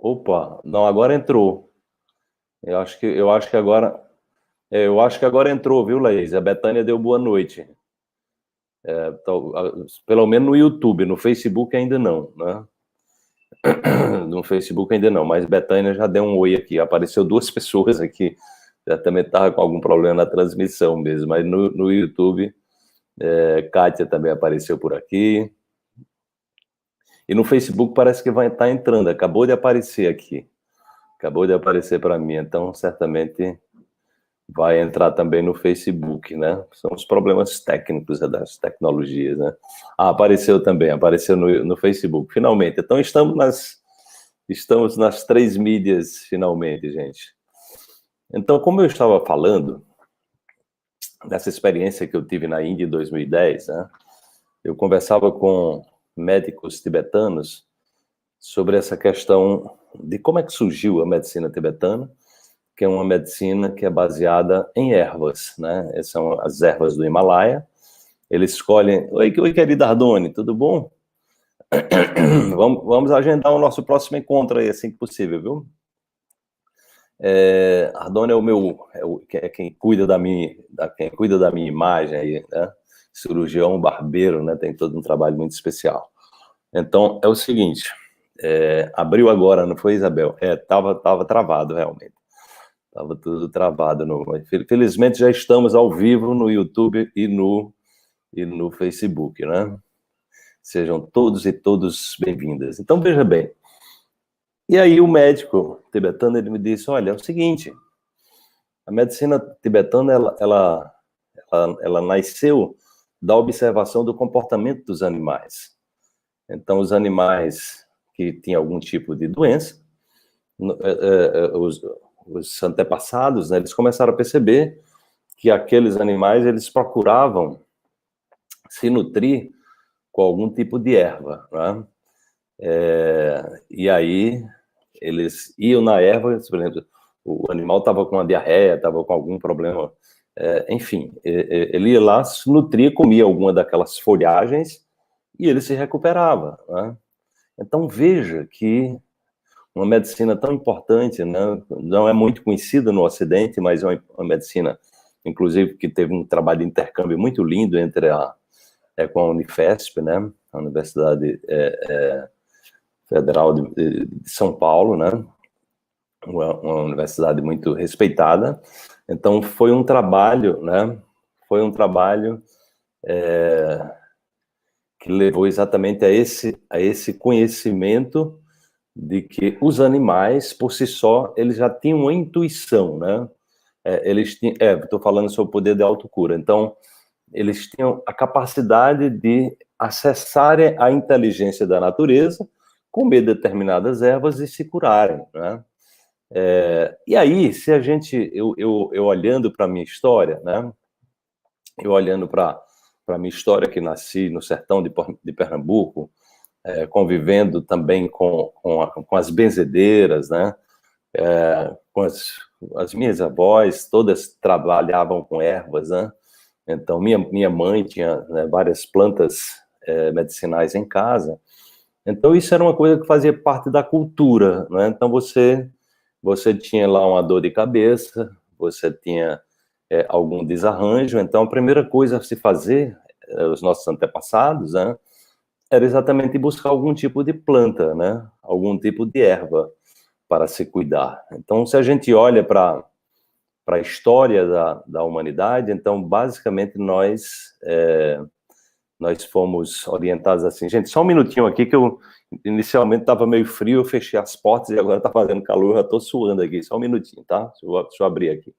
Opa, não, agora entrou. Eu acho que agora, eu acho que agora entrou, viu, Laís? A Betânia deu boa noite. Pelo menos no YouTube, no Facebook ainda não, né? No Facebook ainda não, mas Betânia já deu um oi aqui. Apareceu duas pessoas aqui. Já também estava com algum problema na transmissão mesmo, mas no YouTube, Kátia também apareceu por aqui. E no Facebook parece que vai estar entrando, acabou de aparecer aqui. Acabou de aparecer para mim, então certamente vai entrar também no Facebook, né? São os problemas técnicos das tecnologias, né? Ah, apareceu também, apareceu no Facebook, finalmente. Então estamos nas três mídias, finalmente, gente. Então, como eu estava falando dessa experiência que eu tive na Índia em 2010, né? Eu conversava com médicos tibetanos sobre essa questão de como é que surgiu a medicina tibetana, que é uma medicina que é baseada em ervas, né? Essas são as ervas do Himalaia. Eles escolhem... Oi, querida Ardone, tudo bom? Vamos agendar o nosso próximo encontro aí, assim que possível, viu? Ardone é quem cuida quem cuida da minha imagem aí, né? Cirurgião, barbeiro, né? Tem todo um trabalho muito especial. Então, é o seguinte, abriu agora, não foi, Isabel? Tava travado, realmente. Tava tudo travado. Felizmente já estamos ao vivo no YouTube e no Facebook, né? Sejam todos e todas bem-vindas. Então, veja bem. E aí o médico tibetano, ele me disse, olha, é o seguinte, a medicina tibetana, ela nasceu da observação do comportamento dos animais. Então, os animais que tinham algum tipo de doença, os antepassados, né, eles começaram a perceber que aqueles animais, eles procuravam se nutrir com algum tipo de erva, né? E aí eles iam na erva, por exemplo, o animal estava com uma diarreia, estava com algum problema, enfim, ele ia lá, se nutria, comia alguma daquelas folhagens e ele se recuperava, né? Então veja que uma medicina tão importante, né, não é muito conhecida no Ocidente, mas é uma medicina, inclusive, que teve um trabalho de intercâmbio muito lindo com a Unifesp, né, a Universidade Federal de São Paulo, né, uma universidade muito respeitada. Então foi um trabalho, né, foi um trabalho que levou exatamente a esse conhecimento de que os animais, por si só, eles já tinham uma intuição, né? Estou falando sobre o poder de autocura. Então, eles tinham a capacidade de acessarem a inteligência da natureza, comer determinadas ervas e se curarem, né? E aí, se a gente, eu olhando para a minha história, né? Eu olhando para a minha história, que nasci no sertão de Pernambuco, convivendo também com as benzedeiras, né? Com as minhas avós, todas trabalhavam com ervas, né? Então, minha mãe tinha, né, várias plantas medicinais em casa. Então, isso era uma coisa que fazia parte da cultura, né? Então, você tinha lá uma dor de cabeça, você tinha algum desarranjo. Então, a primeira coisa a se fazer, os nossos antepassados, né, era exatamente buscar algum tipo de planta, né? Algum tipo de erva para se cuidar. Então, se a gente olha para a história da humanidade, então, basicamente, nós fomos orientados assim. Gente, só um minutinho aqui, que eu inicialmente estava meio frio, eu fechei as portas e agora está fazendo calor, eu já estou suando aqui. Só um minutinho, tá? Deixa eu abrir aqui.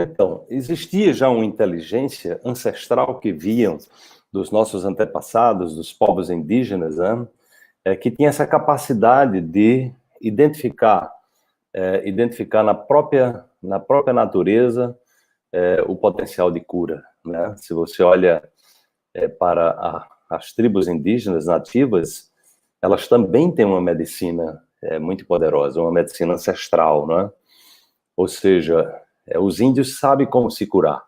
Então, existia já uma inteligência ancestral que viam dos nossos antepassados, dos povos indígenas, né? Que tinha essa capacidade de identificar, identificar na própria natureza o potencial de cura, né? Se você olha para as tribos indígenas nativas, elas também têm uma medicina muito poderosa, uma medicina ancestral, né? Ou seja, os índios sabem como se curar,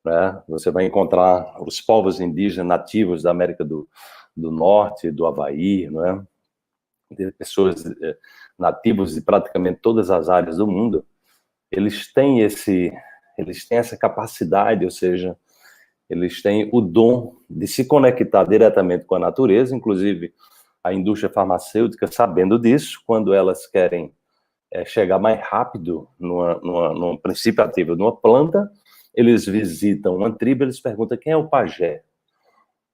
né? Você vai encontrar os povos indígenas nativos da América do Norte, do Havaí, né? De pessoas nativos de praticamente todas as áreas do mundo, eles têm essa capacidade, ou seja, eles têm o dom de se conectar diretamente com a natureza, inclusive a indústria farmacêutica, sabendo disso, quando elas querem chegar mais rápido num princípio ativo de uma planta, eles visitam uma tribo, eles perguntam quem é o pajé,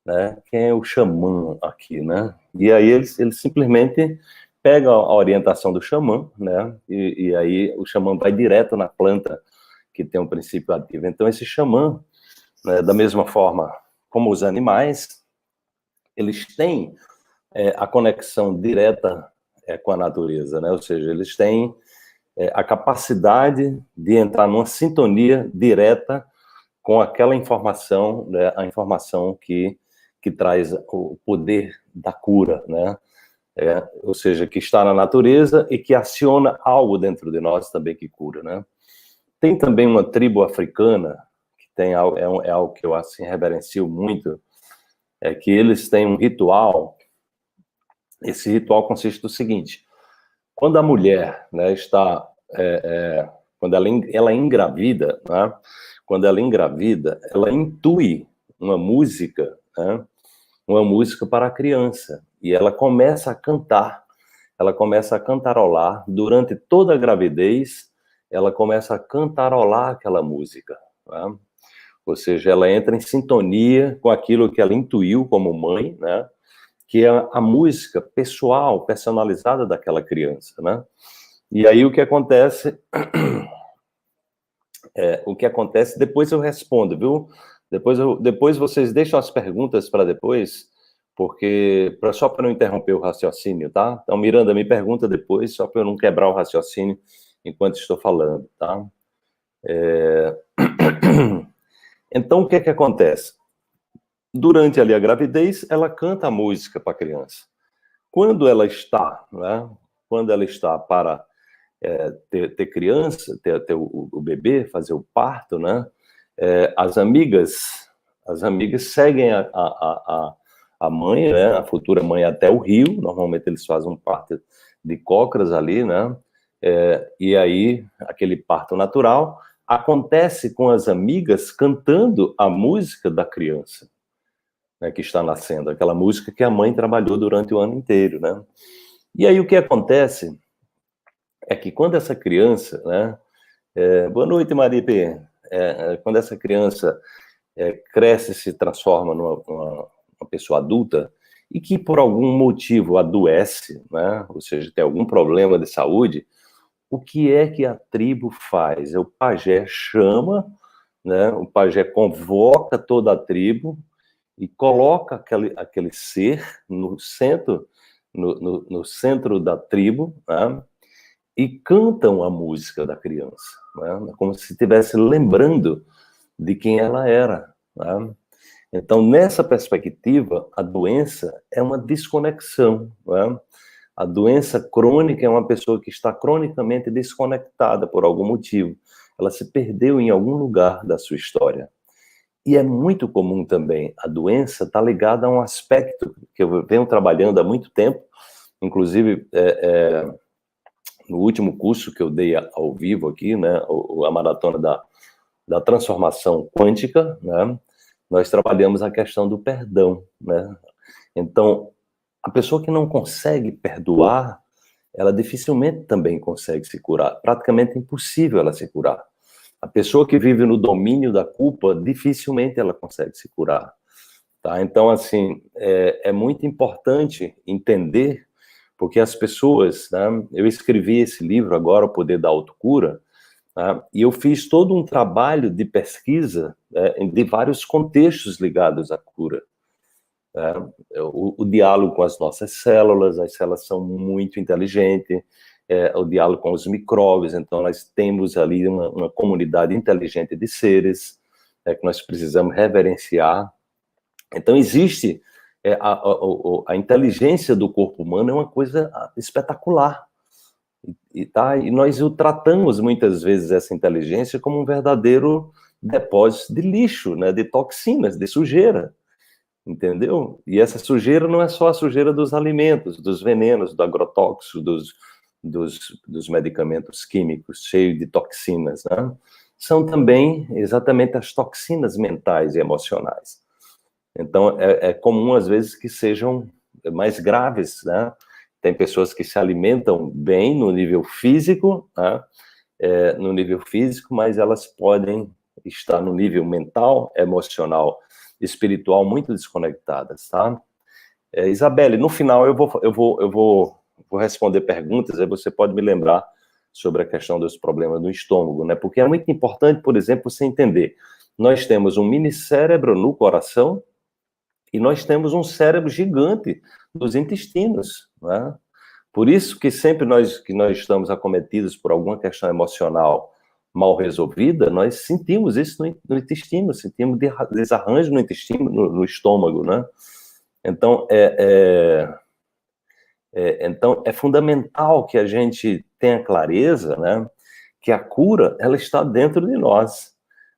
né? Quem é o xamã aqui, né? E aí eles simplesmente pegam a orientação do xamã, né? E aí o xamã vai direto na planta que tem um princípio ativo. Então esse xamã, né, da mesma forma como os animais, eles têm a conexão direta com a natureza, né? Ou seja, eles têm a capacidade de entrar numa sintonia direta com aquela informação, né, a informação que traz o poder da cura, né? Ou seja, que está na natureza e que aciona algo dentro de nós também que cura, né? Tem também uma tribo africana que tem algo, é algo que eu assim reverencio muito, é que eles têm um ritual. Esse ritual consiste do seguinte: quando a mulher, né, está quando ela engravida, né? Quando ela engravida, ela intui uma música, né? Uma música para a criança, e ela começa a cantar, ela começa a cantarolar durante toda a gravidez, ela começa a cantarolar aquela música, né? Ou seja, ela entra em sintonia com aquilo que ela intuiu como mãe, né? Que é a música pessoal, personalizada daquela criança, né? E aí o que acontece, depois eu respondo, viu? Depois vocês deixam as perguntas para depois, porque só para não interromper o raciocínio, tá? Então, Miranda, me pergunta depois, só para eu não quebrar o raciocínio enquanto estou falando, tá? Então, o que é que acontece? Durante ali a gravidez, ela canta a música para a criança. Quando ela está, né? Quando ela está para ter criança, ter o bebê, fazer o parto, né? As amigas seguem a mãe, né? A futura mãe até o rio. Normalmente eles fazem um parto de cócoras ali, né? E aí aquele parto natural acontece com as amigas cantando a música da criança, né, que está nascendo, aquela música que a mãe trabalhou durante o ano inteiro, né? E aí o que acontece é que quando essa criança, né? Boa noite, Maripe. Quando essa criança cresce e se transforma numa pessoa adulta e que por algum motivo adoece, né? Ou seja, tem algum problema de saúde, o que é que a tribo faz? O pajé chama, né? O pajé convoca toda a tribo e coloca aquele ser no centro, no centro da tribo, né? E cantam a música da criança, né? Como se estivesse lembrando de quem ela era, né? Então, nessa perspectiva, a doença é uma desconexão, né? A doença crônica é uma pessoa que está cronicamente desconectada por algum motivo. Ela se perdeu em algum lugar da sua história. E é muito comum também a doença estar ligada a um aspecto que eu venho trabalhando há muito tempo, inclusive no último curso que eu dei ao vivo aqui, né, a maratona da transformação quântica, né, nós trabalhamos a questão do perdão, né? Então, a pessoa que não consegue perdoar, ela dificilmente também consegue se curar. Praticamente impossível ela se curar. A pessoa que vive no domínio da culpa, dificilmente ela consegue se curar. Tá? Então, assim, é muito importante entender, porque as pessoas, né, eu escrevi esse livro agora, O Poder da Autocura, tá? E eu fiz todo um trabalho de pesquisa de vários contextos ligados à cura. O diálogo com as nossas células, as células são muito inteligentes, o diálogo com os micróbios, então nós temos ali uma comunidade inteligente de seres que nós precisamos reverenciar. Então existe a inteligência do corpo humano é uma coisa espetacular, e nós o tratamos muitas vezes essa inteligência como um verdadeiro depósito de lixo, né, de toxinas, de sujeira. Entendeu? E essa sujeira não é só a sujeira dos alimentos, dos venenos, do agrotóxico, dos medicamentos químicos cheios de toxinas, né? São também exatamente as toxinas mentais e emocionais. Então, é comum, às vezes, que sejam mais graves, né? Tem pessoas que se alimentam bem no nível físico, né? No nível físico, mas elas podem estar no nível mental, emocional, espiritual muito desconectadas, tá? Isabelle, no final eu vou responder perguntas, aí você pode me lembrar sobre a questão dos problemas do estômago, né? Porque é muito importante, por exemplo, você entender, nós temos um mini cérebro no coração e nós temos um cérebro gigante nos intestinos, né? Por isso que sempre que nós estamos acometidos por alguma questão emocional mal resolvida, nós sentimos isso no intestino, sentimos desarranjo no intestino, no estômago, né? Então, então, é fundamental que a gente tenha clareza, né, que a cura, ela está dentro de nós,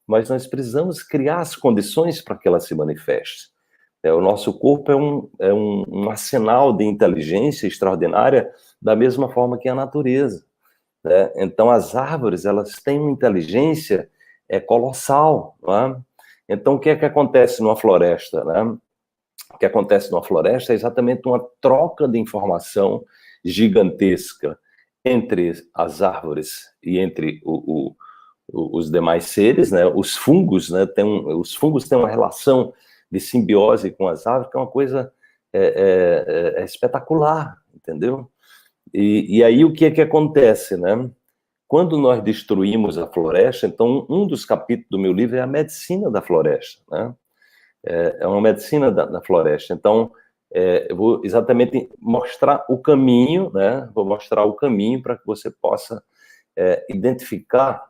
mas nós precisamos criar as condições para que ela se manifeste. O nosso corpo é um arsenal de inteligência extraordinária, da mesma forma que a natureza, né? Então, as árvores, elas têm uma inteligência colossal, né? Então, o que é que acontece numa floresta, né? O que acontece numa floresta é exatamente uma troca de informação gigantesca entre as árvores e entre os demais seres, né? Os fungos, né? Os fungos têm uma relação de simbiose com as árvores, que é uma coisa espetacular, entendeu? E aí o que é que acontece, né? Quando nós destruímos a floresta, então um dos capítulos do meu livro é a medicina da floresta, né? É uma medicina da floresta. Então, eu vou exatamente mostrar o caminho, né? Vou mostrar o caminho para que você possa identificar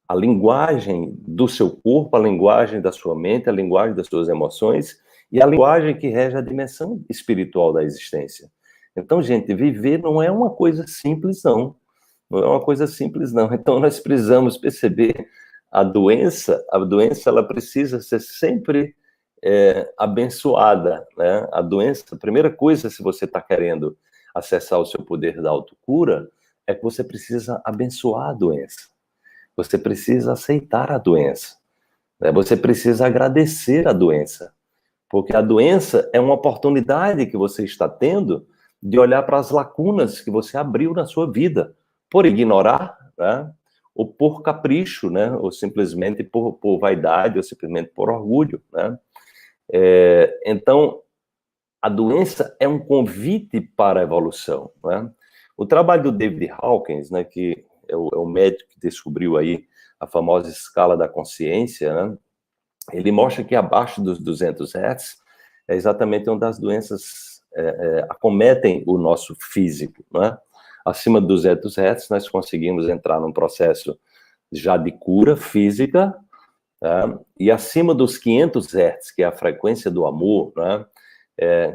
a linguagem do seu corpo, a linguagem da sua mente, a linguagem das suas emoções e a linguagem que rege a dimensão espiritual da existência. Então, gente, viver não é uma coisa simples, não. Não é uma coisa simples, não. Então, nós precisamos perceber a doença ela precisa ser sempre abençoada, né? A doença, a primeira coisa, se você está querendo acessar o seu poder da autocura, é que você precisa abençoar a doença. Você precisa aceitar a doença, né? Você precisa agradecer a doença, porque a doença é uma oportunidade que você está tendo de olhar para as lacunas que você abriu na sua vida, por ignorar, né? Ou por capricho, né? Ou simplesmente por vaidade, ou simplesmente por orgulho, né? Então, a doença é um convite para a evolução, né? O trabalho do David Hawkins, né, que é o médico que descobriu aí a famosa escala da consciência, né? Ele mostra que abaixo dos 200 Hz é exatamente onde as doenças acometem o nosso físico, né? Acima de 200 Hz nós conseguimos entrar num processo já de cura física, né? E acima dos 500 Hz, que é a frequência do amor, né?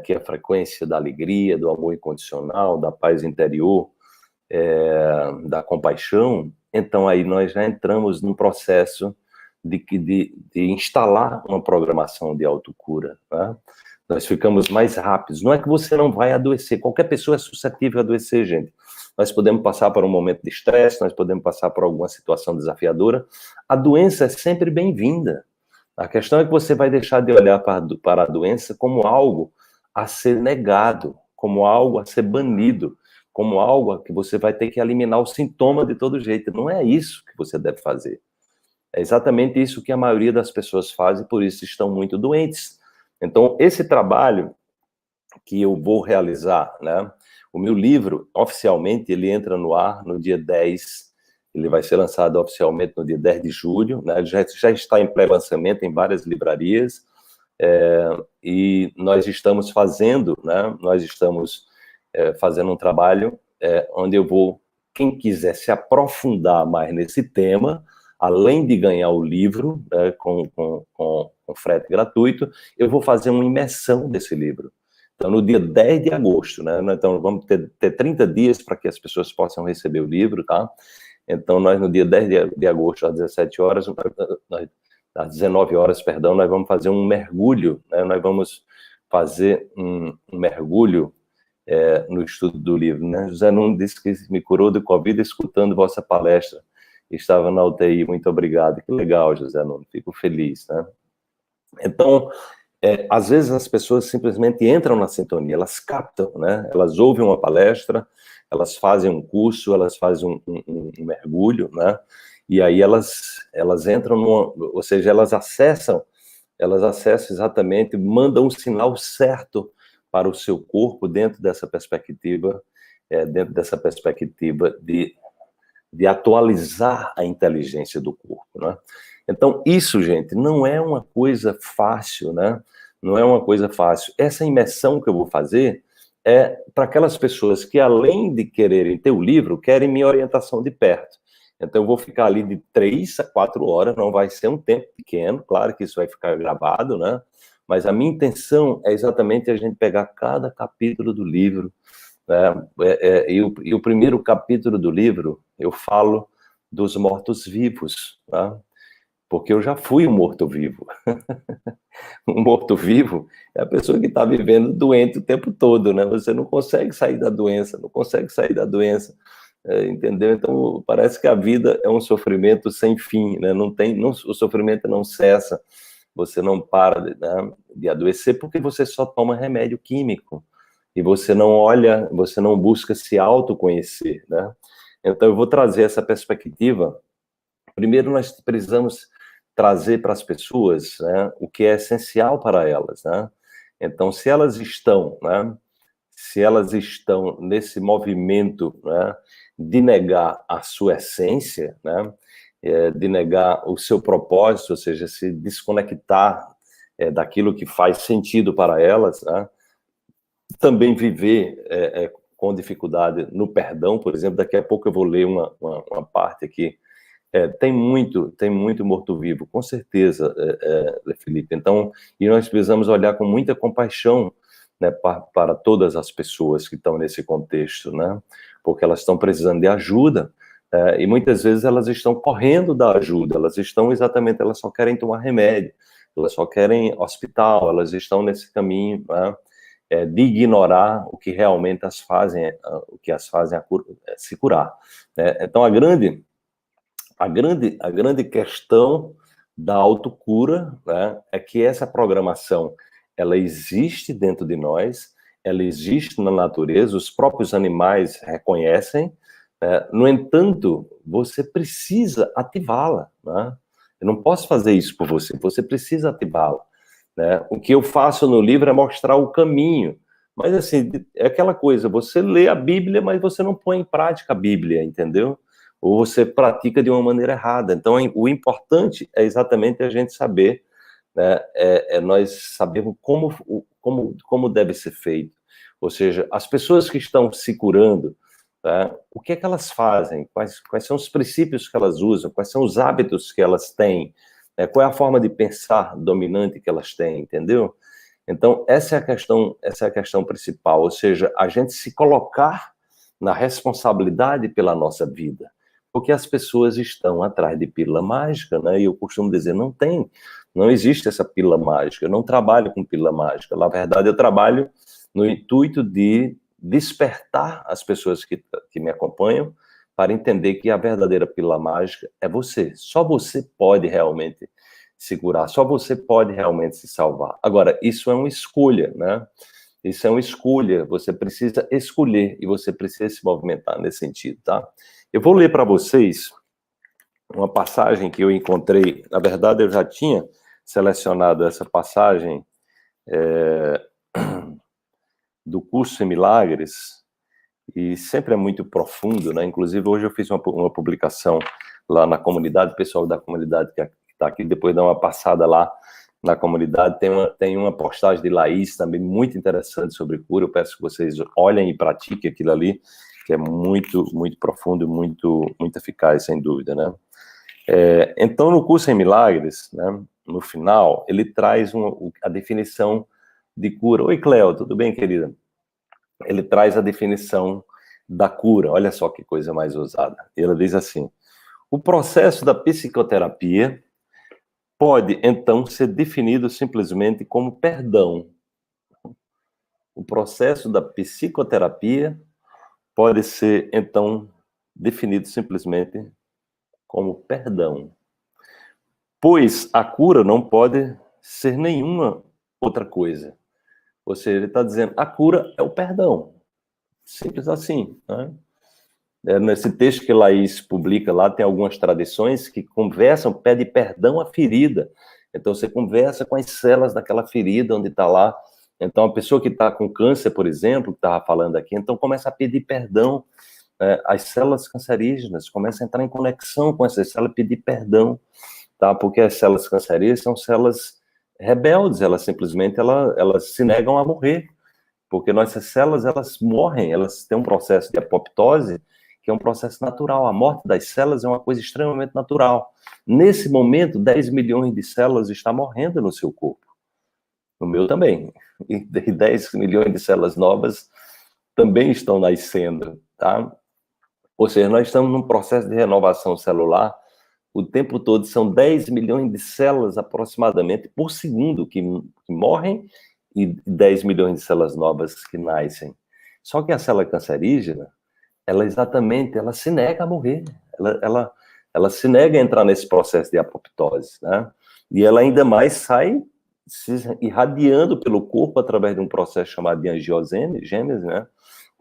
Que é a frequência da alegria, do amor incondicional, da paz interior, da compaixão, então aí nós já entramos num processo de instalar uma programação de autocura, né? Nós ficamos mais rápidos. Não é que você não vai adoecer, qualquer pessoa é suscetível a adoecer, gente. Nós podemos passar por um momento de estresse, nós podemos passar por alguma situação desafiadora. A doença é sempre bem-vinda. A questão é que você vai deixar de olhar para a doença como algo a ser negado, como algo a ser banido, como algo que você vai ter que eliminar o sintoma de todo jeito. Não é isso que você deve fazer. É exatamente isso que a maioria das pessoas faz e por isso estão muito doentes. Então, esse trabalho que eu vou realizar, né? O meu livro, oficialmente, ele entra no ar no dia 10, ele vai ser lançado oficialmente no dia 10 de julho, né? Ele já está em pré-lançamento em várias livrarias, e nós estamos fazendo, né? Nós estamos fazendo um trabalho onde eu vou, quem quiser se aprofundar mais nesse tema, além de ganhar o livro, né, com frete gratuito, eu vou fazer uma imersão desse livro. Então, no dia 10 de agosto, né? Então, vamos ter 30 dias para que as pessoas possam receber o livro, tá? Então, nós, no dia 10 de agosto, às 17 horas, às 19 horas, perdão, nós vamos fazer um mergulho, né? Nós vamos fazer um mergulho no estudo do livro, né? José Nuno disse que me curou do Covid escutando vossa palestra. Estava na UTI, muito obrigado. Que legal, José Nuno, fico feliz, né? Então, às vezes as pessoas simplesmente entram na sintonia, elas captam, né? Elas ouvem uma palestra, elas fazem um curso, elas fazem um mergulho, né? E aí elas entram ou seja, elas acessam exatamente, mandam um sinal certo para o seu corpo dentro dessa perspectiva de atualizar a inteligência do corpo, né? Então, isso, gente, não é uma coisa fácil, né? Não é uma coisa fácil. Essa imersão que eu vou fazer é para aquelas pessoas que, além de quererem ter o livro, querem minha orientação de perto. Então, eu vou ficar ali de 3 a 4 horas, não vai ser um tempo pequeno, claro que isso vai ficar gravado, né? Mas a minha intenção é exatamente a gente pegar cada capítulo do livro, né? E o primeiro capítulo do livro, eu falo dos mortos-vivos, tá? Porque eu já fui um morto-vivo. Um morto-vivo é a pessoa que está vivendo doente o tempo todo, né? Você não consegue sair da doença, entendeu? Então, parece que a vida é um sofrimento sem fim, né? O sofrimento não cessa, você não para, né, de adoecer porque você só toma remédio químico e você não olha, você não busca se autoconhecer, né? Então, eu vou trazer essa perspectiva. Primeiro, nós precisamos trazer para as pessoas, né, o que é essencial para elas, né? Então, se elas estão, né, nesse movimento, né, de negar a sua essência, né, de negar o seu propósito, ou seja, se desconectar daquilo que faz sentido para elas, né, também viver com dificuldade no perdão, por exemplo. Daqui a pouco eu vou ler uma parte aqui. Tem muito morto-vivo, com certeza, Felipe. Então, e nós precisamos olhar com muita compaixão, né, para todas as pessoas que estão nesse contexto, né? Porque elas estão precisando de ajuda, e muitas vezes elas estão correndo da ajuda, elas só querem tomar remédio, elas só querem hospital, elas estão nesse caminho, né, de ignorar o que realmente as fazem se curar, né? Então, a grande questão da autocura, né, é que essa programação, ela existe dentro de nós, ela existe na natureza, os próprios animais reconhecem, no entanto, você precisa ativá-la, né? Eu não posso fazer isso por você, você precisa ativá-la, né? O que eu faço no livro é mostrar o caminho, mas assim, é aquela coisa, você lê a Bíblia, mas você não põe em prática a Bíblia, entendeu? Ou você pratica de uma maneira errada. Então, o importante é exatamente a gente saber, né, nós sabemos como deve ser feito. Ou seja, as pessoas que estão se curando, tá, o que é que elas fazem? Quais são os princípios que elas usam? Quais são os hábitos que elas têm? Qual é a forma de pensar dominante que elas têm, entendeu? Então, essa é a questão principal, ou seja, a gente se colocar na responsabilidade pela nossa vida. Porque as pessoas estão atrás de pílula mágica, né? E eu costumo dizer, não existe essa pílula mágica. Eu não trabalho com pílula mágica. Na verdade, eu trabalho no intuito de despertar as pessoas que me acompanham para entender que a verdadeira pílula mágica é você. Só você pode realmente se curar, só você pode realmente se salvar. Agora, isso é uma escolha, né? Isso é uma escolha, você precisa escolher e você precisa se movimentar nesse sentido, tá? Eu vou ler para vocês uma passagem que eu encontrei. Na verdade, eu já tinha selecionado essa passagem do Curso em Milagres, e sempre é muito profundo, né? Inclusive, hoje eu fiz uma publicação lá na comunidade, o pessoal da comunidade que está aqui, depois dá uma passada lá na comunidade, tem uma postagem de Laís também muito interessante sobre cura, eu peço que vocês olhem e pratiquem aquilo ali, que é muito, muito profundo, muito, muito eficaz, sem dúvida, né? Então, no Curso em Milagres, né, no final, ele traz a definição de cura. Oi, Cleo, tudo bem, querida? Ele traz a definição da cura, olha só que coisa mais ousada. Ele diz assim: o processo da psicoterapia pode, então, ser definido simplesmente como perdão. O processo da psicoterapia pode ser, então, definido simplesmente como perdão. Pois a cura não pode ser nenhuma outra coisa. Ou seja, ele está dizendo, a cura é o perdão. Simples assim, né? Nesse texto que Laís publica lá, tem algumas tradições que conversam, pede perdão à ferida. Então, você conversa com as células daquela ferida onde está lá. Então, a pessoa que está com câncer, por exemplo, que estava falando aqui, então começa a pedir perdão. As células cancerígenas começam a entrar em conexão com essas células, pedir perdão, tá? Porque as células cancerígenas são células rebeldes, elas simplesmente elas se negam a morrer. Porque nossas células, elas morrem, elas têm um processo de apoptose, que é um processo natural. A morte das células é uma coisa extremamente natural. Nesse momento, 10 milhões de células estão morrendo no seu corpo. No meu também. E 10 milhões de células novas também estão nascendo, tá? Ou seja, nós estamos num processo de renovação celular o tempo todo. São 10 milhões de células aproximadamente por segundo que morrem e 10 milhões de células novas que nascem. Só que a célula cancerígena, ela se nega a morrer, ela se nega a entrar nesse processo de apoptose, né? E ela ainda mais sai se irradiando pelo corpo através de um processo chamado de angiogênese, né?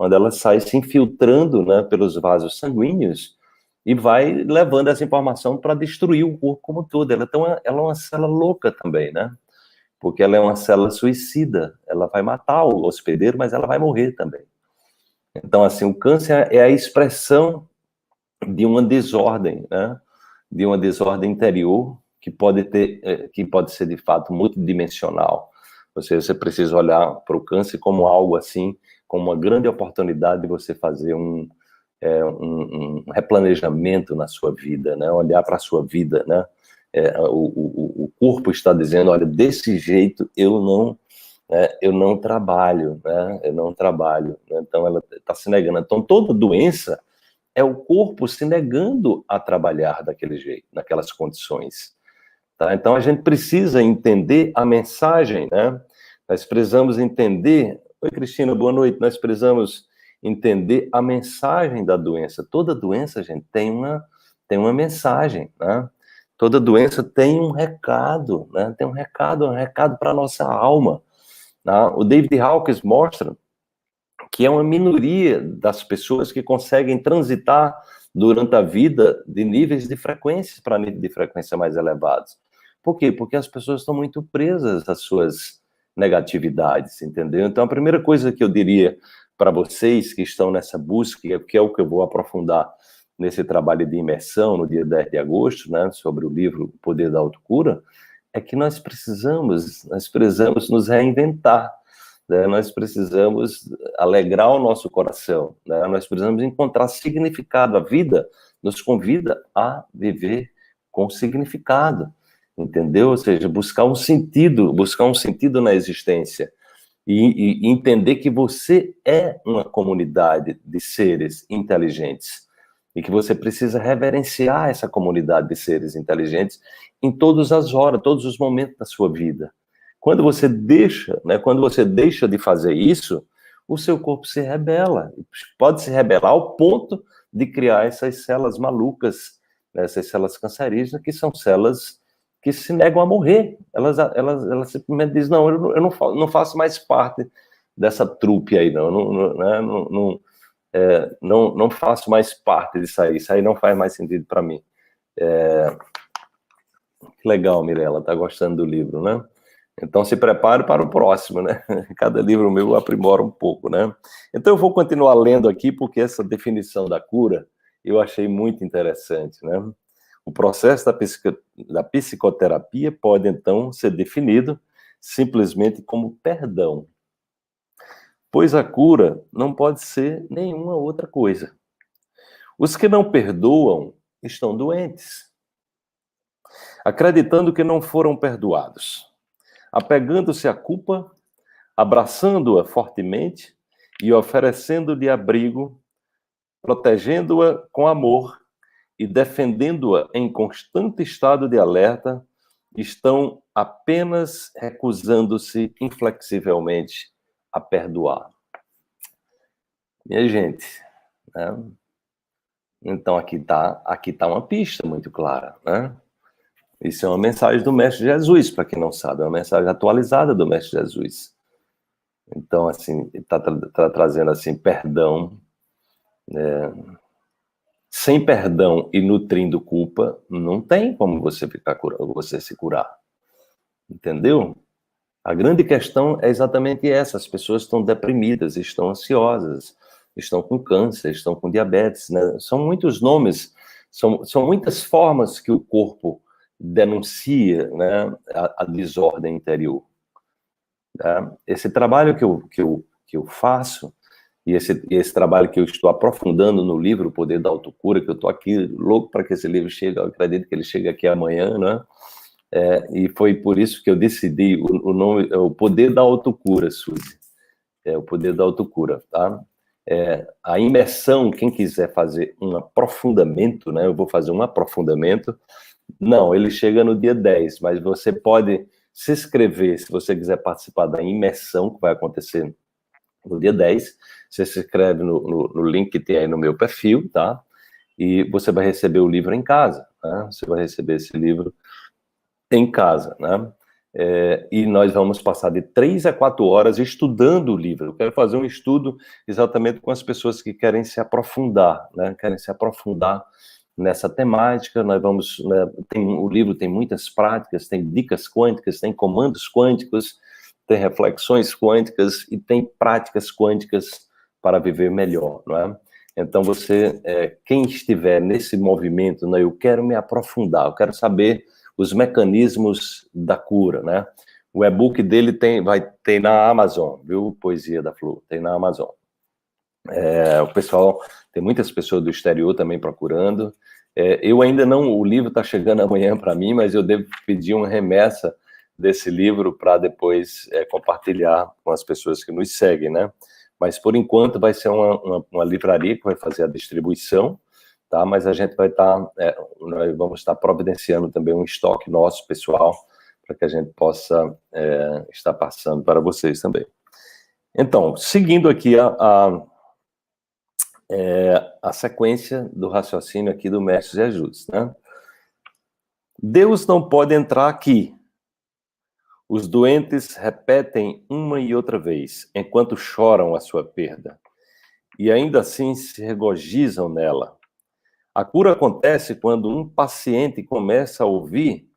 Onde ela sai se infiltrando, né, pelos vasos sanguíneos e vai levando essa informação para destruir o corpo como todo. Ela é uma célula louca também, né? Porque ela é uma célula suicida, ela vai matar o hospedeiro, mas ela vai morrer também. Então, assim, o câncer é a expressão de uma desordem, né? De uma desordem interior que pode ser de fato multidimensional. Ou seja, você precisa olhar para o câncer como algo assim, como uma grande oportunidade de você fazer um replanejamento na sua vida, né? Olhar para a sua vida, né? O corpo está dizendo, olha, desse jeito eu não trabalho, né? Eu não trabalho. Né? Então, ela está se negando. Então, toda doença é o corpo se negando a trabalhar daquele jeito, naquelas condições. Tá? Então, a gente precisa entender a mensagem, né? Nós precisamos entender... Oi, Cristina, boa noite. Nós precisamos entender a mensagem da doença. Toda doença, gente, tem uma mensagem, né? Toda doença tem um recado, né? Tem um recado para a nossa alma. Tá? O David Hawkins mostra que é uma minoria das pessoas que conseguem transitar durante a vida de níveis de frequência para níveis de frequência mais elevados. Por quê? Porque as pessoas estão muito presas às suas negatividades, entendeu? Então, a primeira coisa que eu diria para vocês que estão nessa busca, que é o que eu vou aprofundar nesse trabalho de imersão no dia 10 de agosto, né, sobre o livro O Poder da Autocura, é que nós precisamos nos reinventar, né? Nós precisamos alegrar o nosso coração, né? Nós precisamos encontrar significado. A vida nos convida a viver com significado, entendeu? Ou seja, buscar um sentido na existência e entender que você é uma comunidade de seres inteligentes e que você precisa reverenciar essa comunidade de seres inteligentes em todas as horas, todos os momentos da sua vida. Quando você deixa de fazer isso, o seu corpo se rebela. Pode se rebelar ao ponto de criar essas células malucas, né, essas células cancerígenas, que são células que se negam a morrer. Elas simplesmente dizem, não, eu não faço mais parte dessa trupe aí, não faço mais parte disso aí. Isso aí não faz mais sentido para mim. Que legal, Mirella, tá gostando do livro, né? Então, se prepare para o próximo, né? Cada livro meu aprimora um pouco, né? Então, eu vou continuar lendo aqui, porque essa definição da cura eu achei muito interessante, né? O processo da psicoterapia pode, então, ser definido simplesmente como perdão, pois a cura não pode ser nenhuma outra coisa. Os que não perdoam estão doentes, acreditando que não foram perdoados, apegando-se à culpa, abraçando-a fortemente e oferecendo-lhe abrigo, protegendo-a com amor e defendendo-a em constante estado de alerta, estão apenas recusando-se inflexivelmente a perdoar. Minha gente, né? Então aqui tá uma pista muito clara, né? Isso é uma mensagem do Mestre Jesus, para quem não sabe, é uma mensagem atualizada do Mestre Jesus. Então, assim, está trazendo assim, perdão, né? Sem perdão e nutrindo culpa, não tem como você se curar. Entendeu? A grande questão é exatamente essa: as pessoas estão deprimidas, estão ansiosas, estão com câncer, estão com diabetes, né? São muitos nomes, são muitas formas que o corpo denuncia, né, a desordem interior. Tá? Esse trabalho que eu faço, e esse trabalho que eu estou aprofundando no livro O Poder da Autocura, que eu estou aqui louco para que esse livro chegue, eu acredito que ele chegue aqui amanhã, né? E foi por isso que eu decidi o nome, O Poder da Autocura, Suzy. O Poder da Autocura, tá? A imersão, quem quiser fazer um aprofundamento, né? Eu vou fazer um aprofundamento. Não, ele chega no dia 10, mas você pode se inscrever, se você quiser participar da imersão, que vai acontecer no dia 10. Você se inscreve no link que tem aí no meu perfil, tá? E você vai receber o livro em casa, né? Você vai receber esse livro em casa, né? E nós vamos passar de 3 a 4 horas estudando o livro. Eu quero fazer um estudo exatamente com as pessoas que querem se aprofundar, né? Querem se aprofundar nessa temática. Nós vamos, né, o livro tem muitas práticas, tem dicas quânticas, tem comandos quânticos, tem reflexões quânticas e tem práticas quânticas para viver melhor, não é? Então você, quem estiver nesse movimento, né, eu quero me aprofundar, eu quero saber os mecanismos da cura, né? O e-book dele tem na Amazon, viu? Poesia da Flor, tem na Amazon. O pessoal, tem muitas pessoas do exterior também procurando. Eu ainda não, o livro está chegando amanhã para mim, mas eu devo pedir uma remessa desse livro para depois compartilhar com as pessoas que nos seguem, né? Mas por enquanto vai ser uma livraria que vai fazer a distribuição, tá? Mas a gente vai nós vamos estar providenciando também um estoque nosso, pessoal, para que a gente possa estar passando para vocês também. Então, seguindo aqui a sequência do raciocínio aqui do Mestre Jesus, né? Deus não pode entrar aqui. Os doentes repetem uma e outra vez, enquanto choram a sua perda, e ainda assim se regozijam nela. A cura acontece quando um paciente começa a ouvir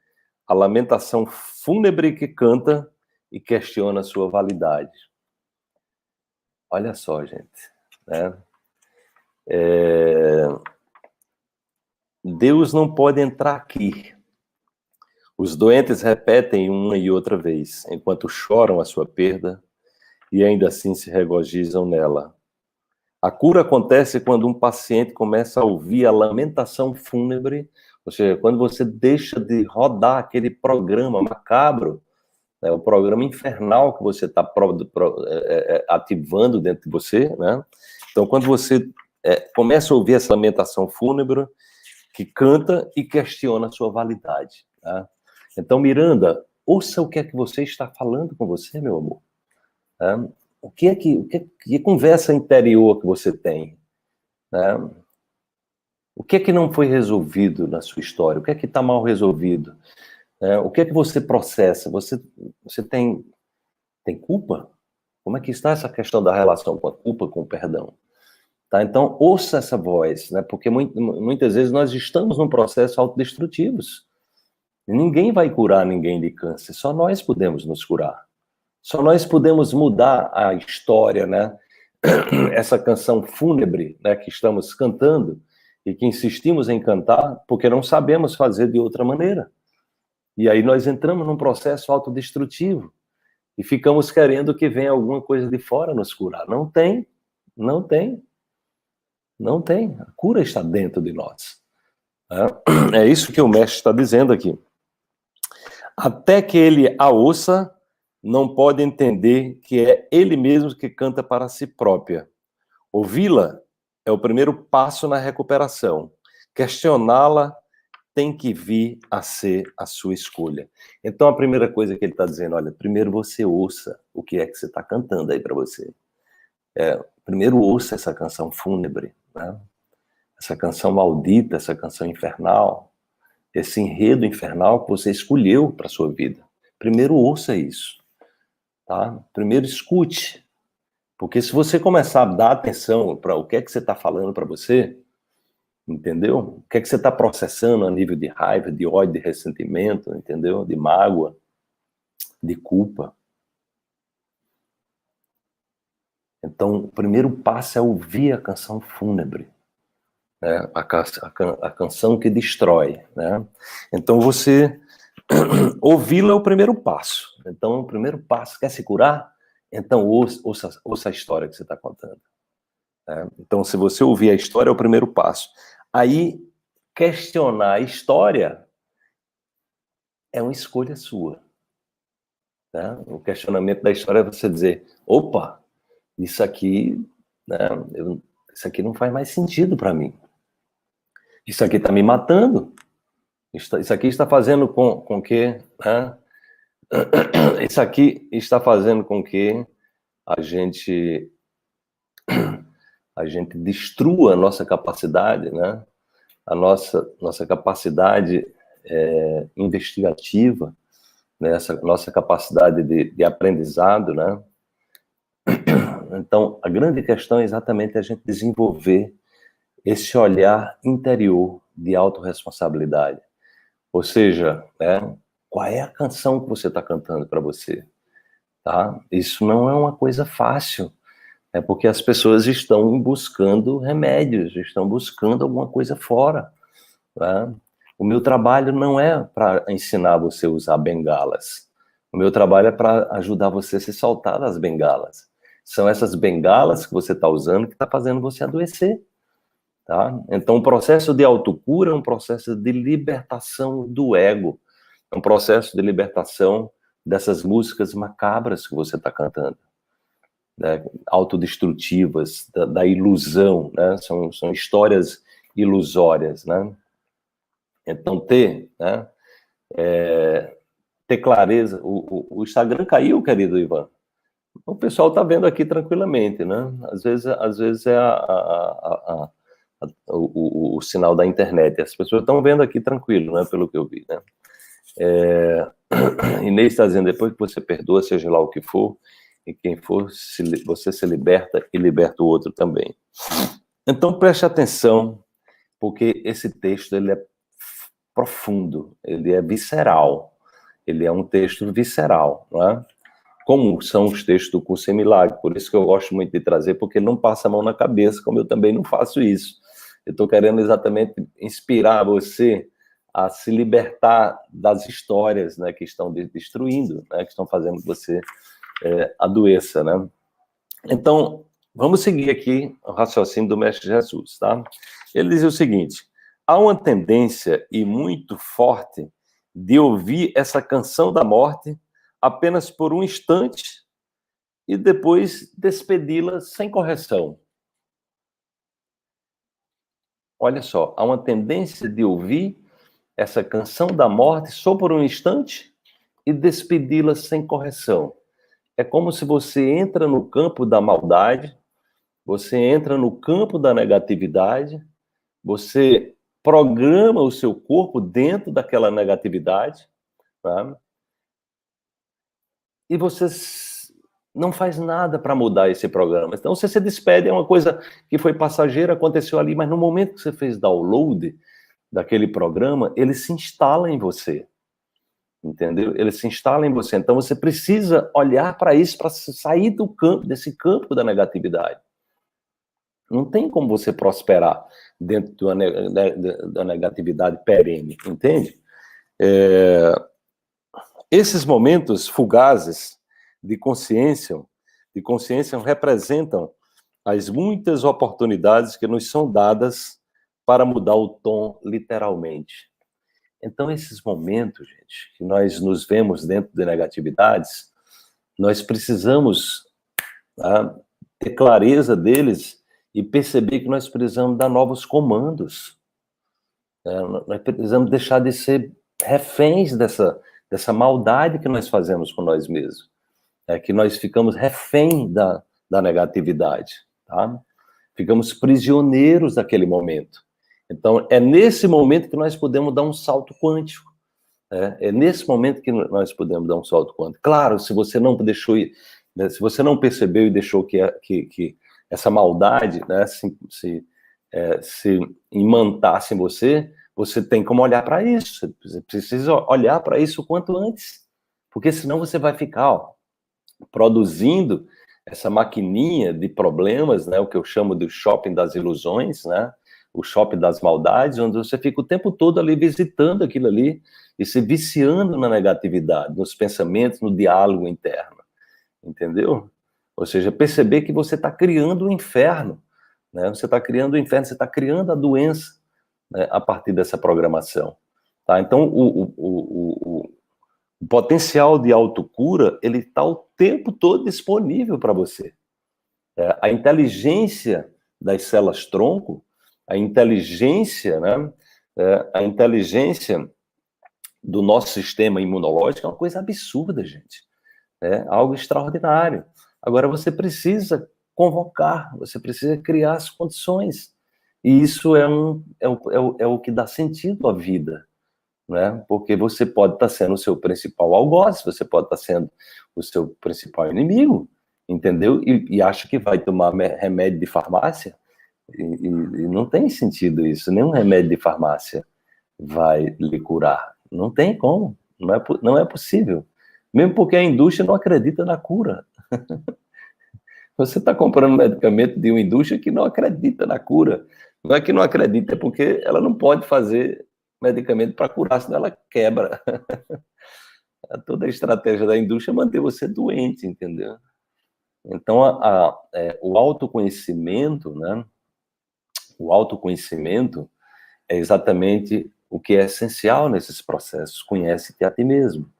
a lamentação fúnebre que canta e questiona sua validade. Olha só, gente, né? Deus não pode entrar aqui. Os doentes repetem uma e outra vez, enquanto choram a sua perda e ainda assim se regozijam nela. A cura acontece quando um paciente começa a ouvir a lamentação fúnebre, ou seja, quando você deixa de rodar aquele programa macabro, né, o programa infernal que você está ativando dentro de você, né? Então, quando você começa a ouvir essa lamentação fúnebre, que canta e questiona a sua validade, tá? Então, Miranda, ouça o que é que você está falando com você, meu amor. Tá? Que conversa interior que você tem? Né? O que é que não foi resolvido na sua história? O que é que está mal resolvido? O que é que você processa? Você tem culpa? Como é que está essa questão da relação com a culpa, com o perdão? Tá? Então, ouça essa voz, né? Porque muitas vezes nós estamos num processo autodestrutivos. Ninguém vai curar ninguém de câncer, só nós podemos nos curar. Só nós podemos mudar a história, né? Essa canção fúnebre, né, que estamos cantando e que insistimos em cantar porque não sabemos fazer de outra maneira. E aí nós entramos num processo autodestrutivo e ficamos querendo que venha alguma coisa de fora nos curar. Não tem, não tem, não tem. A cura está dentro de nós. É isso que o mestre está dizendo aqui. Até que ele a ouça, não pode entender que é ele mesmo que canta para si própria. Ouvi-la é o primeiro passo na recuperação. Questioná-la tem que vir a ser a sua escolha. Então, a primeira coisa que ele está dizendo, olha, primeiro você ouça o que é que você está cantando aí para você. Primeiro ouça essa canção fúnebre, né? Essa canção maldita, essa canção infernal, esse enredo infernal que você escolheu para sua vida. Primeiro ouça isso, tá? Primeiro escute. Porque se você começar a dar atenção para o que é que você está falando para você, entendeu? O que é que você está processando a nível de raiva, de ódio, de ressentimento, entendeu? De mágoa, de culpa. Então, o primeiro passo é ouvir a canção fúnebre, né? A canção que destrói, né? Então, você ouvi-la é o primeiro passo. Então, o primeiro passo, quer se curar? Então, ouça a história que você está contando. Né? Então, se você ouvir a história, é o primeiro passo. Aí, questionar a história é uma escolha sua. Né? O questionamento da história é você dizer, opa, isso aqui, né, isso aqui não faz mais sentido para mim. Isso aqui está me matando. Isso aqui está fazendo com que... Né, isso aqui está fazendo com que a gente destrua a nossa capacidade, né? A nossa capacidade investigativa, né? Essa nossa capacidade de aprendizado, né? Então, a grande questão é exatamente a gente desenvolver esse olhar interior de autorresponsabilidade. Ou seja, né, qual é a canção que você está cantando para você? Tá? Isso não é uma coisa fácil. É porque as pessoas estão buscando remédios, estão buscando alguma coisa fora. Né? O meu trabalho não é para ensinar você a usar bengalas. O meu trabalho é para ajudar você a se soltar das bengalas. São essas bengalas que você está usando que está fazendo você adoecer. Tá? Então, o processo de autocura é um processo de libertação do ego. É um processo de libertação dessas músicas macabras que você está cantando. Né, autodestrutivas, da ilusão, né? São histórias ilusórias, né? Então, ter clareza. O Instagram caiu, querido Ivan. O pessoal está vendo aqui tranquilamente, né? Às vezes é o sinal da internet. As pessoas estão vendo aqui tranquilo, né? Pelo que eu vi, né? Inês está dizendo, depois que você perdoa, seja lá o que for, e quem for, você se liberta e liberta o outro também. Então, preste atenção, porque esse texto ele é profundo, ele é visceral, ele é um texto visceral, não é? Como são os textos do Curso em Milagre, por isso que eu gosto muito de trazer, porque ele não passa a mão na cabeça, como eu também não faço isso. Eu estou querendo exatamente inspirar você a se libertar das histórias, né, que estão destruindo, né, que estão fazendo que você adoeça, né? Então, vamos seguir aqui o raciocínio do Mestre Jesus, tá? Ele diz o seguinte, há uma tendência, e muito forte, de ouvir essa canção da morte apenas por um instante e depois despedi-la sem correção. Olha só, há uma tendência de ouvir essa canção da morte só por um instante e despedi-la sem correção. É como se você entra no campo da maldade, você entra no campo da negatividade, você programa o seu corpo dentro daquela negatividade, tá? E você não faz nada para mudar esse programa. Então, você se despede, é uma coisa que foi passageira, aconteceu ali, mas no momento que você fez download daquele programa, ele se instala em você. entendeu? Ele se instala em você. Então você precisa olhar para isso, para sair desse campo da negatividade. Não tem como você prosperar dentro da negatividade perene, entende? Esses momentos fugazes de consciência representam as muitas oportunidades que nos são dadas para mudar o tom literalmente. Então, esses momentos, gente, que nós nos vemos dentro de negatividades, nós precisamos, tá, ter clareza deles e perceber que nós precisamos dar novos comandos. Nós precisamos deixar de ser reféns dessa maldade que nós fazemos com nós mesmos. Que nós ficamos refém da negatividade, tá? Ficamos prisioneiros daquele momento. Então, é nesse momento que nós podemos dar um salto quântico. É nesse momento que nós podemos dar um salto quântico. Claro, se você não deixou, né, se você não percebeu e deixou que essa maldade, né, se imantasse em você, você tem como olhar para isso. Você precisa olhar para isso o quanto antes. Porque senão você vai ficar, produzindo essa maquininha de problemas, né, o que eu chamo de shopping das ilusões, né, o shopping das maldades, onde você fica o tempo todo ali visitando aquilo ali e se viciando na negatividade, nos pensamentos, no diálogo interno, entendeu? Ou seja, perceber que você está criando o inferno, né? Você está criando o inferno, você está criando a doença, né, a partir dessa programação. Tá? Então, o potencial de autocura, ele está o tempo todo disponível para você. A inteligência das células-tronco, a inteligência, né, a inteligência do nosso sistema imunológico é uma coisa absurda, gente. É algo extraordinário. Agora, você precisa convocar, você precisa criar as condições. E isso é o que dá sentido à vida, né? Porque você pode estar sendo o seu principal algoz, você pode estar sendo o seu principal inimigo, entendeu? E acha que vai tomar remédio de farmácia, e não tem sentido isso. Nenhum remédio de farmácia vai lhe curar. Não tem como, não é possível. Mesmo porque a indústria não acredita na cura. Você está comprando medicamento de uma indústria que não acredita na cura. Não é que não acredita, é porque ela não pode fazer medicamento para curar, senão ela quebra. Toda a estratégia da indústria é manter você doente, entendeu? Então, o autoconhecimento, né? O autoconhecimento é exatamente o que é essencial nesses processos. Conhece-te a ti mesmo.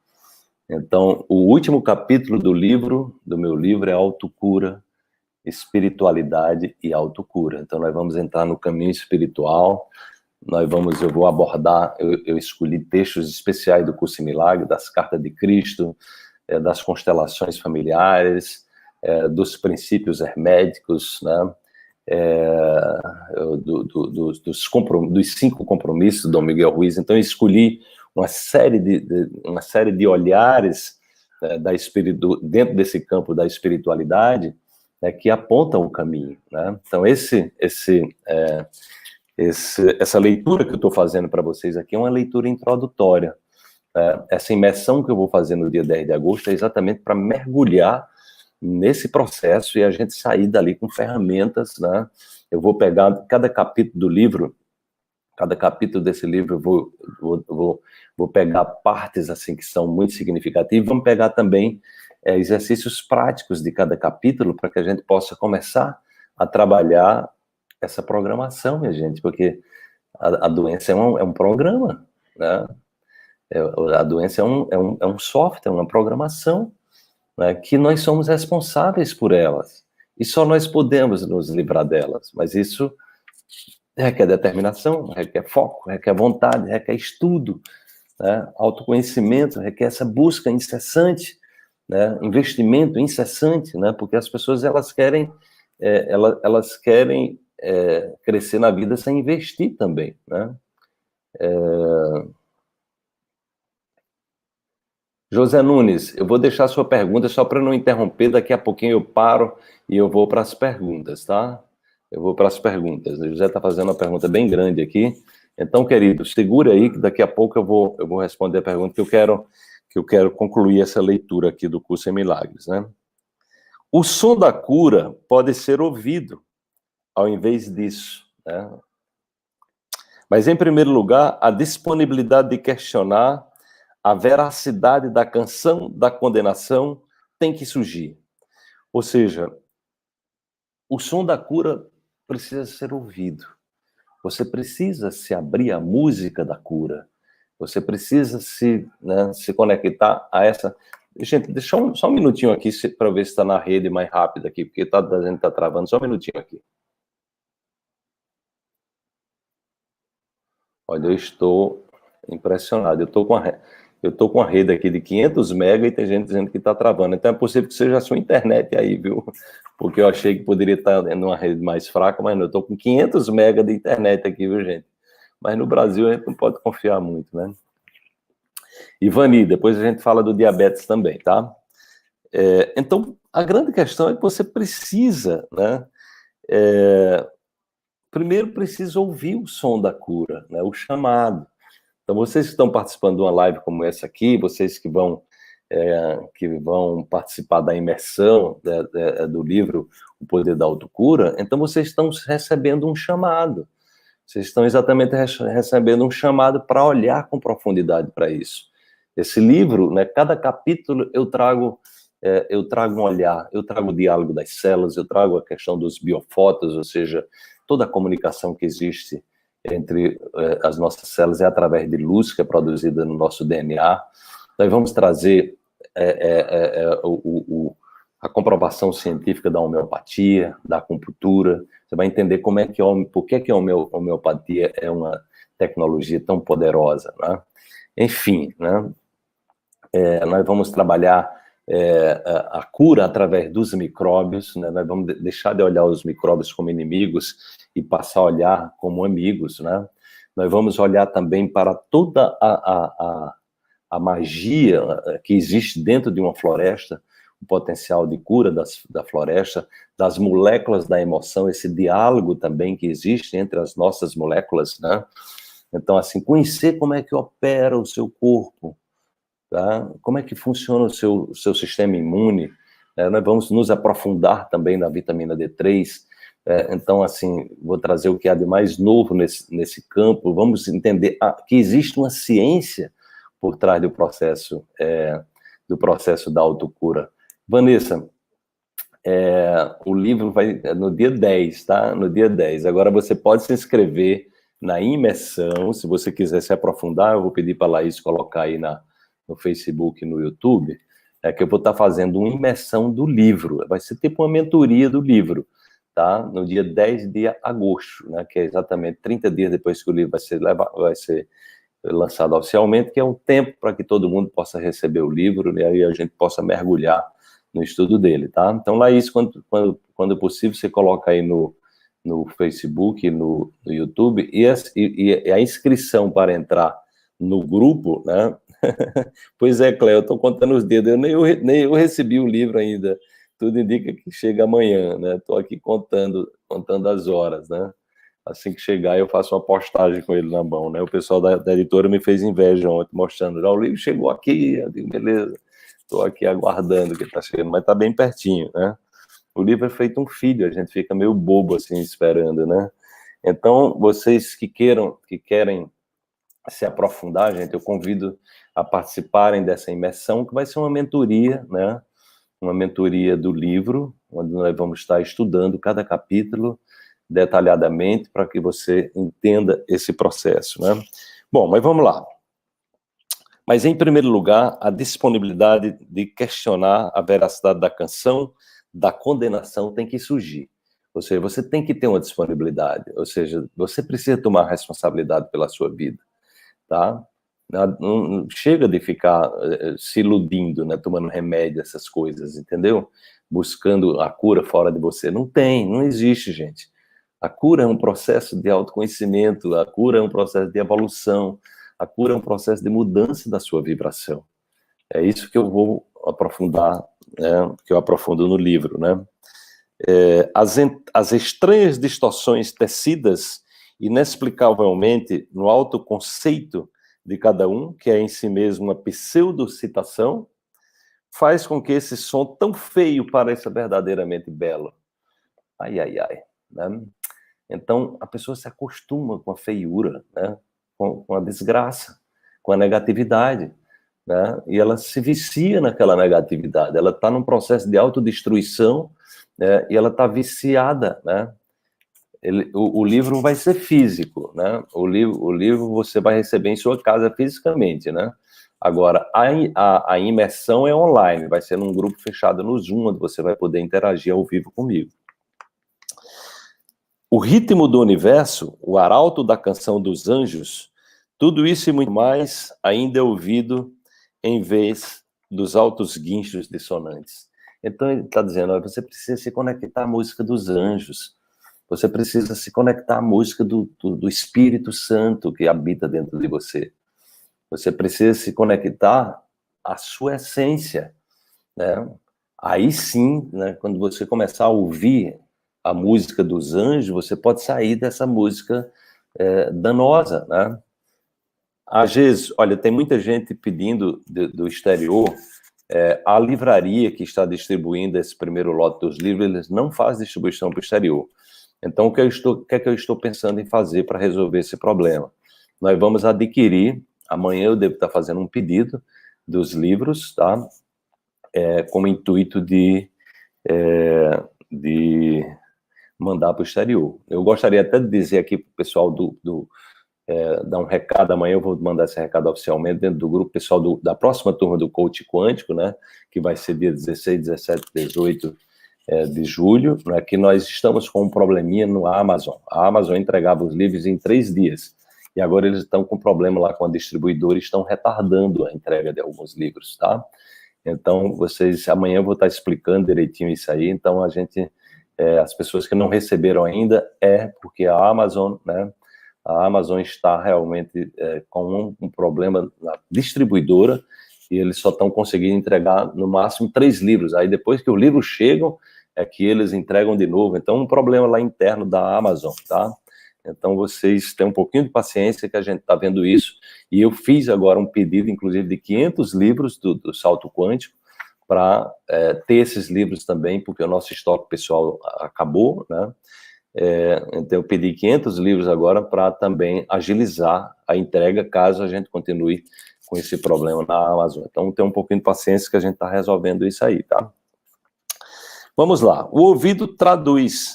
Então, o último capítulo do meu livro é Autocura, Espiritualidade e Autocura. Então, nós vamos entrar no caminho espiritual. Eu vou abordar, eu escolhi textos especiais do Curso em Milagre, das Cartas de Cristo, das constelações familiares, dos princípios herméticos, né? Dos 5 compromissos do Dom Miguel Ruiz. Então, eu escolhi uma série de olhares dentro desse campo da espiritualidade, né, que apontam o caminho, né? Então, essa leitura que eu estou fazendo para vocês aqui é uma leitura introdutória. Essa imersão que eu vou fazer no dia 10 de agosto é exatamente para mergulhar nesse processo e a gente sair dali com ferramentas, né? Eu vou pegar cada capítulo do livro, cada capítulo desse livro, eu vou pegar partes assim que são muito significativas, vamos pegar também exercícios práticos de cada capítulo para que a gente possa começar a trabalhar essa programação, minha gente, porque a doença é um programa, né? A doença é um software, uma programação, né, que nós somos responsáveis por elas. E só nós podemos nos livrar delas. Mas isso requer determinação, requer foco, requer vontade, requer estudo, né? Autoconhecimento, requer essa busca incessante, né? Investimento incessante, né? Porque as pessoas elas querem crescer na vida sem investir também, né? José Nunes, eu vou deixar a sua pergunta só para não interromper, daqui a pouquinho eu paro e eu vou para as perguntas, tá? Eu vou para as perguntas. O José está fazendo uma pergunta bem grande aqui. Então, querido, segura aí que daqui a pouco eu vou responder a pergunta, que eu quero que eu quero concluir essa leitura aqui do Curso em Milagres, né? O som da cura pode ser ouvido ao invés disso, né? Mas, em primeiro lugar, a disponibilidade de questionar a veracidade da canção da condenação tem que surgir. Ou seja, o som da cura precisa ser ouvido. Você precisa se abrir à música da cura. Você precisa se conectar a essa... Gente, deixa só um minutinho aqui para ver se está na rede mais rápido aqui, porque a gente está travando. Só um minutinho aqui. Olha, eu estou impressionado. Eu estou com a rede aqui de 500 mega e tem gente dizendo que está travando. Então é possível que seja a sua internet aí, viu? Porque eu achei que poderia estar numa rede mais fraca, mas não. Eu estou com 500 mega de internet aqui, viu, gente? Mas no Brasil a gente não pode confiar muito, né? Ivani, depois a gente fala do diabetes também, tá? Então, a grande questão é que você precisa, né? Primeiro precisa ouvir o som da cura, né? O chamado. Então, vocês que estão participando de uma live como essa aqui, vocês que vão participar da imersão do livro O Poder da Autocura, então vocês estão recebendo um chamado. Vocês estão exatamente recebendo um chamado para olhar com profundidade para isso. Esse livro, né, cada capítulo eu trago um olhar, eu trago o diálogo das células, eu trago a questão dos biofotos, ou seja, toda a comunicação que existe entre as nossas células é através de luz que é produzida no nosso DNA. Nós vamos trazer a comprovação científica da homeopatia, da acupuntura. Você vai entender por que a homeopatia é uma tecnologia tão poderosa, né? Enfim, né? Nós vamos trabalhar a cura através dos micróbios, né? Nós vamos deixar de olhar os micróbios como inimigos e passar a olhar como amigos, né? Nós vamos olhar também para toda a magia que existe dentro de uma floresta, o potencial de cura da floresta, das moléculas da emoção, esse diálogo também que existe entre as nossas moléculas, né? Então, assim, conhecer como é que opera o seu corpo, tá? Como é que funciona o seu sistema imune. Nós vamos nos aprofundar também na vitamina D3. Então, assim, vou trazer o que há de mais novo nesse campo. Vamos entender que existe uma ciência por trás do processo da autocura. Vanessa, o livro vai no dia 10, tá? No dia 10. Agora você pode se inscrever na imersão, se você quiser se aprofundar, eu vou pedir para a Laís colocar aí no Facebook e no YouTube, que eu vou estar fazendo uma imersão do livro. Vai ser tipo uma mentoria do livro, tá? No dia 10 de agosto, né? Que é exatamente 30 dias depois que o livro vai ser lançado oficialmente, que é um tempo para que todo mundo possa receber o livro, né, e aí a gente possa mergulhar no estudo dele, tá? Então, Laís, quando possível, você coloca aí no Facebook, no YouTube, e a inscrição para entrar no grupo, né? Pois é, Cléo, eu estou contando os dedos, nem eu recebi o livro ainda, tudo indica que chega amanhã, né? Estou aqui contando as horas, né? Assim que chegar, eu faço uma postagem com ele na mão, né? O pessoal da editora me fez inveja ontem, mostrando, o livro chegou aqui, eu digo, beleza, estou aqui aguardando que está chegando, mas está bem pertinho, né? O livro é feito um filho, a gente fica meio bobo, assim, esperando, né? Então, vocês que querem se aprofundar, gente, eu convido a participarem dessa imersão, que vai ser uma mentoria, né? Uma mentoria do livro, onde nós vamos estar estudando cada capítulo, detalhadamente, para que você entenda esse processo, né? Bom, mas vamos lá. Mas, em primeiro lugar, a disponibilidade de questionar a veracidade da canção, da condenação, tem que surgir. Ou seja, você tem que ter uma disponibilidade, ou seja, você precisa tomar responsabilidade pela sua vida, tá? Não chega de ficar se iludindo, né, tomando remédio, essas coisas, entendeu? Buscando a cura fora de você. Não existe, gente. A cura é um processo de autoconhecimento, a cura é um processo de evolução, a cura é um processo de mudança da sua vibração. É isso que eu vou aprofundar, né, que eu aprofundo no livro, né? As estranhas distorções tecidas inexplicavelmente no autoconceito de cada um, que é em si mesmo uma pseudocitação, faz com que esse som tão feio pareça verdadeiramente belo. Ai, ai, ai. Né? Então, a pessoa se acostuma com a feiura, né? com a desgraça, com a negatividade, né? E ela se vicia naquela negatividade. Ela está num processo de autodestruição, né? E ela está viciada, né? O livro vai ser físico, né? O livro você vai receber em sua casa fisicamente, né? Agora, a imersão é online, vai ser num grupo fechado no Zoom, onde você vai poder interagir ao vivo comigo. O ritmo do universo, o arauto da canção dos anjos, tudo isso e muito mais ainda é ouvido em vez dos altos guinchos dissonantes. Então ele está dizendo, olha, você precisa se conectar à música dos anjos, você precisa se conectar à música do Espírito Santo que habita dentro de você. Você precisa se conectar à sua essência, né? Aí sim, né, quando você começar a ouvir a música dos anjos, você pode sair dessa música danosa, né? Às vezes, olha, tem muita gente pedindo do exterior, a livraria que está distribuindo esse primeiro lote dos livros, eles não fazem distribuição para o exterior. Então, o que é que eu estou pensando em fazer para resolver esse problema? Nós vamos adquirir, amanhã eu devo estar fazendo um pedido dos livros, tá? Com o intuito de mandar para o exterior. Eu gostaria até de dizer aqui para o pessoal dar um recado, amanhã eu vou mandar esse recado oficialmente dentro do grupo pessoal da próxima turma do Coach Quântico, né, que vai ser dia 16, 17, 18 de julho, né, que nós estamos com um probleminha no Amazon. A Amazon entregava os livros em 3 dias, e agora eles estão com problema lá com a distribuidora e estão retardando a entrega de alguns livros, tá? Então, amanhã eu vou estar explicando direitinho isso aí, então as pessoas que não receberam ainda, porque a Amazon, né, a Amazon está realmente com um problema na distribuidora e eles só estão conseguindo entregar no máximo 3 livros. Aí depois que os livros chegam, é que eles entregam de novo. Então, um problema lá interno da Amazon, tá? Então, vocês têm um pouquinho de paciência que a gente está vendo isso. E eu fiz agora um pedido, inclusive, de 500 livros do Salto Quântico para ter esses livros também, porque o nosso estoque pessoal acabou, né? Então eu pedi 500 livros agora para também agilizar a entrega, caso a gente continue com esse problema na Amazon. Então tem um pouquinho de paciência que a gente está resolvendo isso aí, tá? Vamos lá. O ouvido traduz,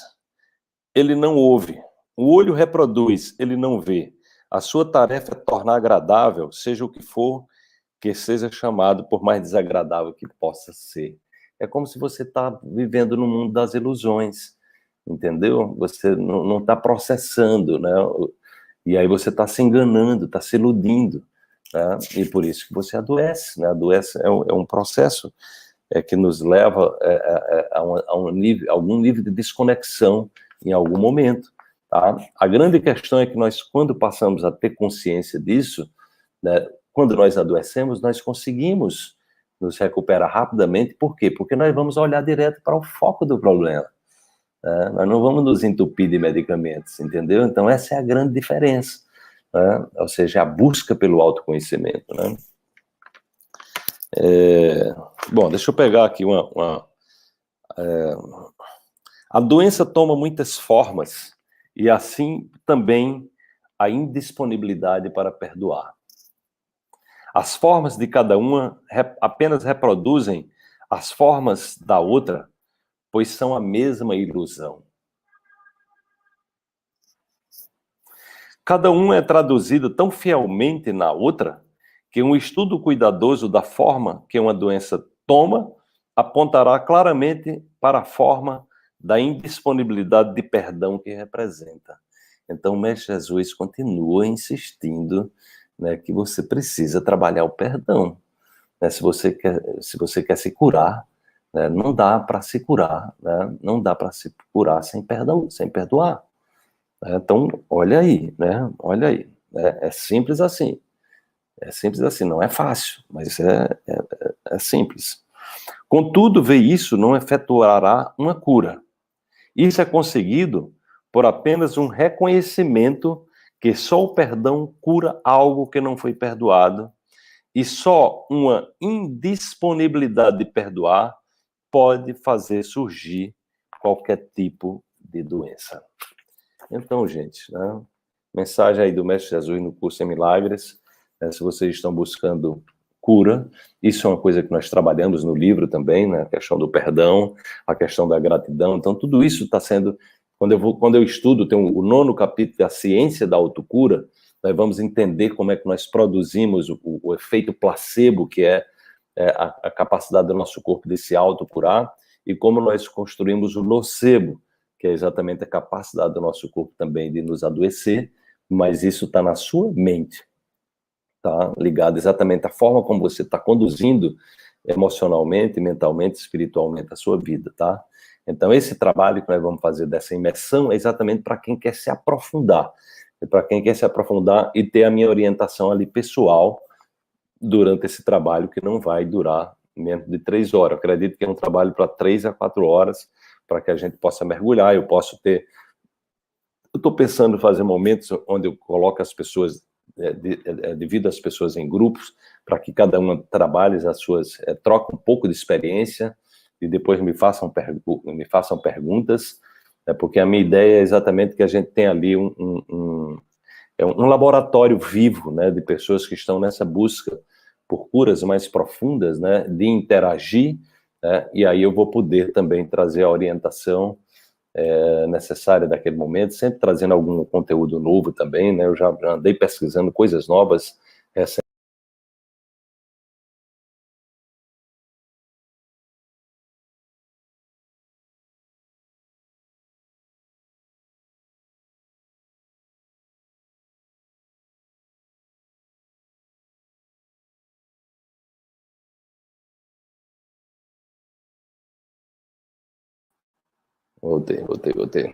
ele não ouve. O olho reproduz, ele não vê. A sua tarefa é tornar agradável, seja o que for, que seja chamado, por mais desagradável que possa ser. É como se você está vivendo no mundo das ilusões, entendeu? Você não está processando, né? E aí você está se enganando, está se iludindo, né? E por isso que você adoece, né? Adoece é um processo que nos leva a algum nível de desconexão em algum momento, tá? A grande questão é que nós, quando passamos a ter consciência disso, né, quando nós adoecemos, nós conseguimos nos recuperar rapidamente. Por quê? Porque nós vamos olhar direto para o foco do problema. Nós não vamos nos entupir de medicamentos, entendeu? Então, essa é a grande diferença. Né? Ou seja, a busca pelo autoconhecimento. Né? Bom, deixa eu pegar aqui a doença toma muitas formas e assim também a indisponibilidade para perdoar. As formas de cada uma apenas reproduzem as formas da outra, pois são a mesma ilusão. Cada uma é traduzida tão fielmente na outra que um estudo cuidadoso da forma que uma doença toma apontará claramente para a forma da indisponibilidade de perdão que representa. Então, o Mestre Jesus continua insistindo, né, que você precisa trabalhar o perdão. Né? Se você quer se curar, né, não dá para se curar, né? Não dá para se curar sem perdão, sem perdoar. Então, olha aí, né? Olha aí. É simples assim. É simples assim, não é fácil, mas é simples. Contudo, ver isso não efetuará uma cura. Isso é conseguido por apenas um reconhecimento que só o perdão cura algo que não foi perdoado, e só uma indisponibilidade de perdoar pode fazer surgir qualquer tipo de doença. Então, gente, né, mensagem aí do Mestre Jesus no curso em Milagres, né, se vocês estão buscando cura, isso é uma coisa que nós trabalhamos no livro também, né, a questão do perdão, a questão da gratidão, então tudo isso está sendo, quando eu estudo, tem o 9º capítulo, a ciência da autocura, nós vamos entender como é que nós produzimos o efeito placebo, que é a capacidade do nosso corpo de se autocurar, e como nós construímos o nocebo, que é exatamente a capacidade do nosso corpo também de nos adoecer, mas isso está na sua mente, tá? Ligado exatamente à forma como você está conduzindo emocionalmente, mentalmente, espiritualmente a sua vida, tá? Então, esse trabalho que nós vamos fazer dessa imersão é exatamente para quem quer se aprofundar, para quem quer se aprofundar e ter a minha orientação ali pessoal durante esse trabalho que não vai durar menos de 3 horas. Eu acredito que é um trabalho para 3 a 4 horas, para que a gente possa mergulhar, eu estou pensando em fazer momentos onde eu coloco as pessoas, divido as pessoas em grupos, para que cada uma trabalhe as suas, troque um pouco de experiência, e depois me façam perguntas, porque a minha ideia é exatamente que a gente tenha ali um laboratório vivo, né, de pessoas que estão nessa busca por curas mais profundas, né, de interagir, né, e aí eu vou poder também trazer a orientação necessária daquele momento, sempre trazendo algum conteúdo novo também, né, eu já andei pesquisando coisas novas recentemente. Voltei.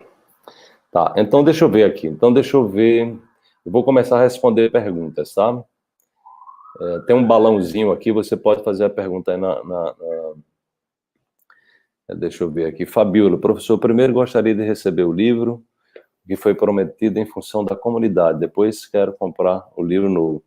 Tá, então deixa eu ver aqui. Eu vou começar a responder perguntas, tá? Tem um balãozinho aqui, você pode fazer a pergunta aí deixa eu ver aqui. Fabiola, professor, primeiro gostaria de receber o livro que foi prometido em função da comunidade. Depois quero comprar o livro novo.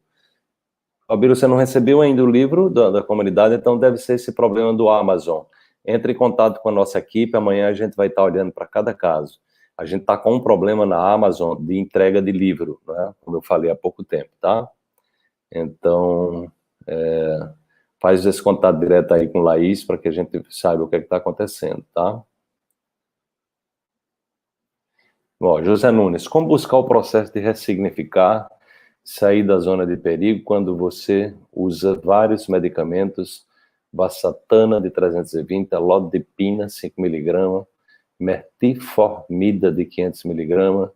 Fabiola, você não recebeu ainda o livro da comunidade, então deve ser esse problema do Amazon. Entre em contato com a nossa equipe, amanhã a gente vai estar olhando para cada caso. A gente está com um problema na Amazon de entrega de livro, né? Como eu falei há pouco tempo, tá? Então, faz esse contato direto aí com Laís para que a gente saiba o que está acontecendo, tá? Bom, José Nunes, como buscar o processo de ressignificar, sair da zona de perigo quando você usa vários medicamentos, Valsartana de 320, Lodipina 5 mg, Metformida de 500 mg,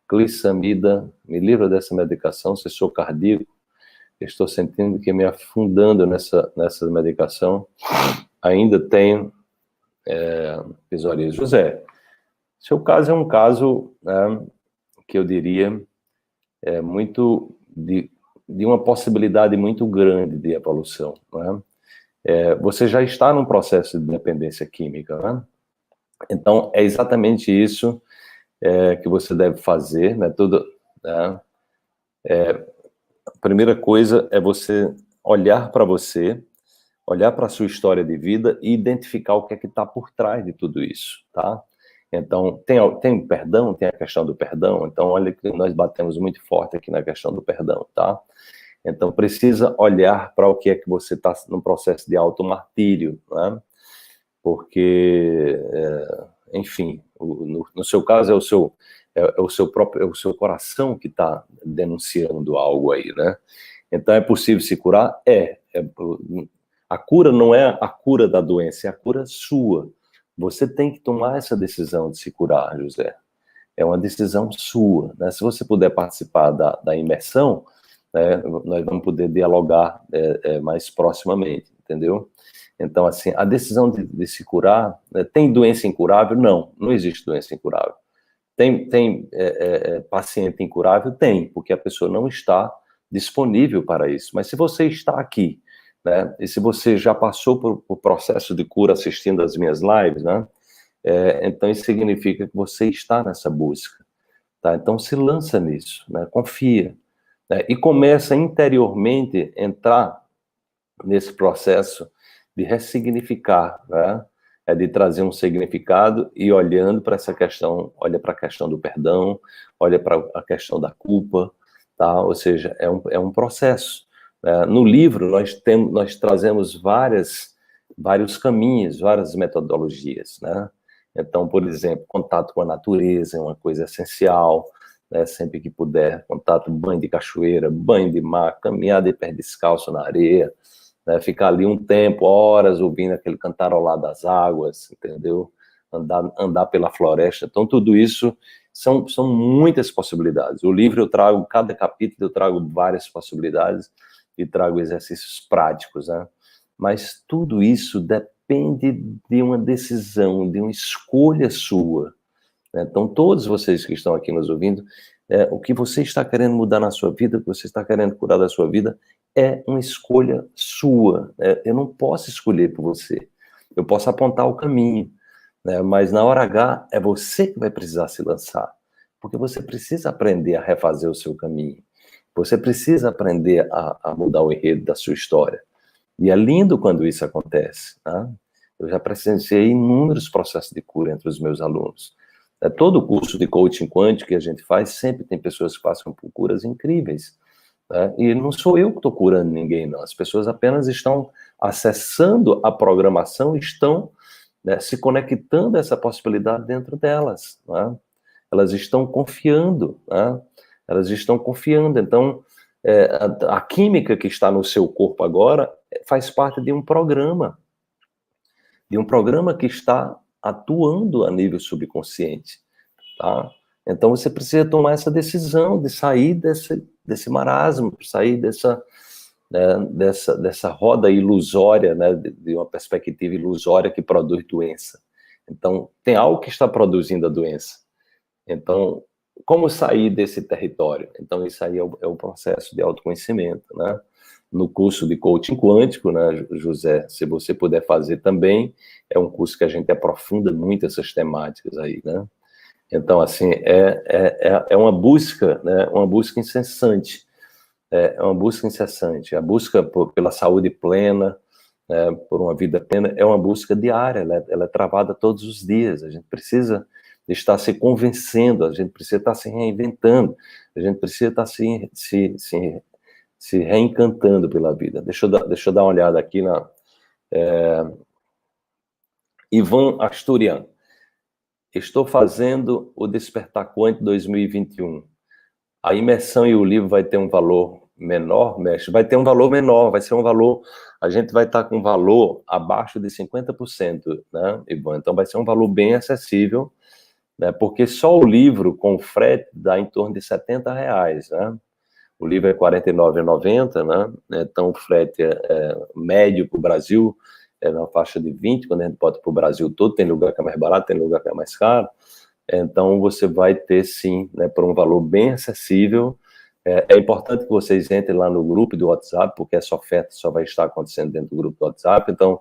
Glisamida, me livra dessa medicação, se sou cardíaco, estou sentindo que me afundando nessa medicação, ainda tenho psoríase. José, seu caso é um caso, né, que eu diria muito de uma possibilidade muito grande de evolução, né? Você já está num processo de dependência química, né? Então, é exatamente isso que você deve fazer, né? Né? A primeira coisa é você olhar para você, olhar para a sua história de vida e identificar o que é que está por trás de tudo isso, tá? Então, tem perdão, tem a questão do perdão, então olha que nós batemos muito forte aqui na questão do perdão, tá? Então, precisa olhar para o que é que você está no processo de automartírio, né? Porque, enfim, no seu caso é o seu coração que está denunciando algo aí, né? Então, é possível se curar? A cura não é a cura da doença, é a cura sua. Você tem que tomar essa decisão de se curar, José. É uma decisão sua, né? Se você puder participar da imersão, né, nós vamos poder dialogar mais proximamente, entendeu? Então, assim, a decisão de se curar, né, tem doença incurável? Não existe doença incurável. Tem paciente incurável? Tem, porque a pessoa não está disponível para isso. Mas se você está aqui, né, e se você já passou por processo de cura assistindo às minhas lives, né, então isso significa que você está nessa busca. tá? Então se lança nisso, né? Confia, né? E começa interiormente a entrar nesse processo de ressignificar, né? É de trazer um significado e olhando para essa questão, olha para a questão do perdão, olha para a questão da culpa, tá? Ou seja, é um processo. No livro, nós trazemos vários caminhos, várias metodologias, né? Então, por exemplo, contato com a natureza é uma coisa essencial, né? Sempre que puder, contato, banho de cachoeira, banho de mar, caminhada de pé descalço na areia, né? Ficar ali um tempo, horas, ouvindo aquele cantarolar das águas, entendeu? Andar pela floresta. Então, tudo isso são muitas possibilidades. O livro eu trago, cada capítulo eu trago várias possibilidades e trago exercícios práticos, né? Mas tudo isso depende de uma decisão, de uma escolha sua, né? Então, todos vocês que estão aqui nos ouvindo, o que você está querendo mudar na sua vida, o que você está querendo curar da sua vida, é uma escolha sua, né? Eu não posso escolher por você. Eu posso apontar o caminho, né? Mas na hora H é você que vai precisar se lançar, porque você precisa aprender a refazer o seu caminho. Você precisa aprender a mudar o enredo da sua história. E é lindo quando isso acontece, tá? Eu já presenciei inúmeros processos de cura entre os meus alunos. Todo curso de coaching quântico que a gente faz, sempre tem pessoas que passam por curas incríveis, né? E não sou eu que estou curando ninguém, não. As pessoas apenas estão acessando a programação, estão, né, se conectando a essa possibilidade dentro delas, né? Elas estão confiando, né? Elas estão confiando. Então, a química que está no seu corpo agora faz parte de um programa que está atuando a nível subconsciente, tá? Então você precisa tomar essa decisão de sair desse marasmo, sair dessa roda ilusória, né, de uma perspectiva ilusória que produz doença. Então tem algo que está produzindo a doença. Então, como sair desse território? Então isso aí é o processo de autoconhecimento, né? No curso de coaching quântico, né, José, se você puder fazer também, é um curso que a gente aprofunda muito essas temáticas aí, né? Então, assim, é uma busca, né, uma busca incessante, uma busca incessante, a busca pela saúde plena, né, por uma vida plena, é uma busca diária, ela é travada todos os dias, a gente precisa estar se convencendo, a gente precisa estar se reinventando, a gente precisa estar se reencantando pela vida. Deixa eu dar uma olhada aqui na Ivan Asturian. Estou fazendo o Despertar Quântico 2021. A imersão e o livro vai ter um valor menor, mestre? Vai ter um valor menor, vai ser um valor, a gente vai estar com um valor abaixo de 50%, né, Ivan? Então vai ser um valor bem acessível, né, porque só o livro com frete dá em torno de R$70, né? O livro é R$ 49,90, né? Então o frete médio para o Brasil é na faixa de 20, quando a gente bota para o Brasil todo, tem lugar que é mais barato, tem lugar que é mais caro. Então você vai ter sim, né, por um valor bem acessível. É importante que vocês entrem lá no grupo do WhatsApp, porque essa oferta só vai estar acontecendo dentro do grupo do WhatsApp. Então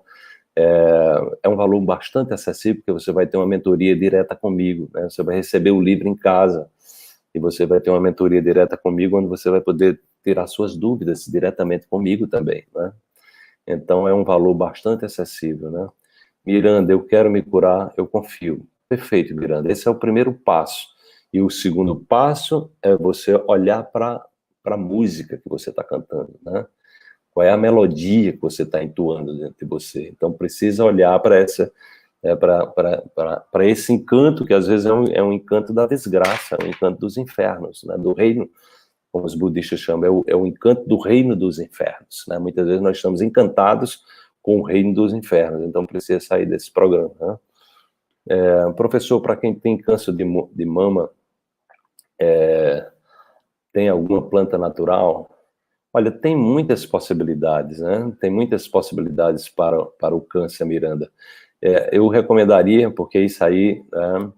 é um valor bastante acessível, porque você vai ter uma mentoria direta comigo, né? Você vai receber o livro em casa e você vai ter uma mentoria direta comigo, onde você vai poder tirar suas dúvidas diretamente comigo também, né? Então é um valor bastante acessível, né? Miranda, eu quero me curar, eu confio. Perfeito, Miranda. Esse é o primeiro passo. E o segundo passo é você olhar para a música que você está cantando, né? Qual é a melodia que você está entoando dentro de você? Então precisa olhar para para esse encanto que às vezes é um encanto da desgraça, é um encanto dos infernos, né? Do reino, como os budistas chamam, é o encanto do reino dos infernos, né? Muitas vezes nós estamos encantados com o reino dos infernos, então precisa sair desse programa, né? Professor, para quem tem câncer de mama, tem alguma planta natural? Olha, tem muitas possibilidades, né? Tem muitas possibilidades para o câncer, Miranda. Eu recomendaria, porque isso aí, né,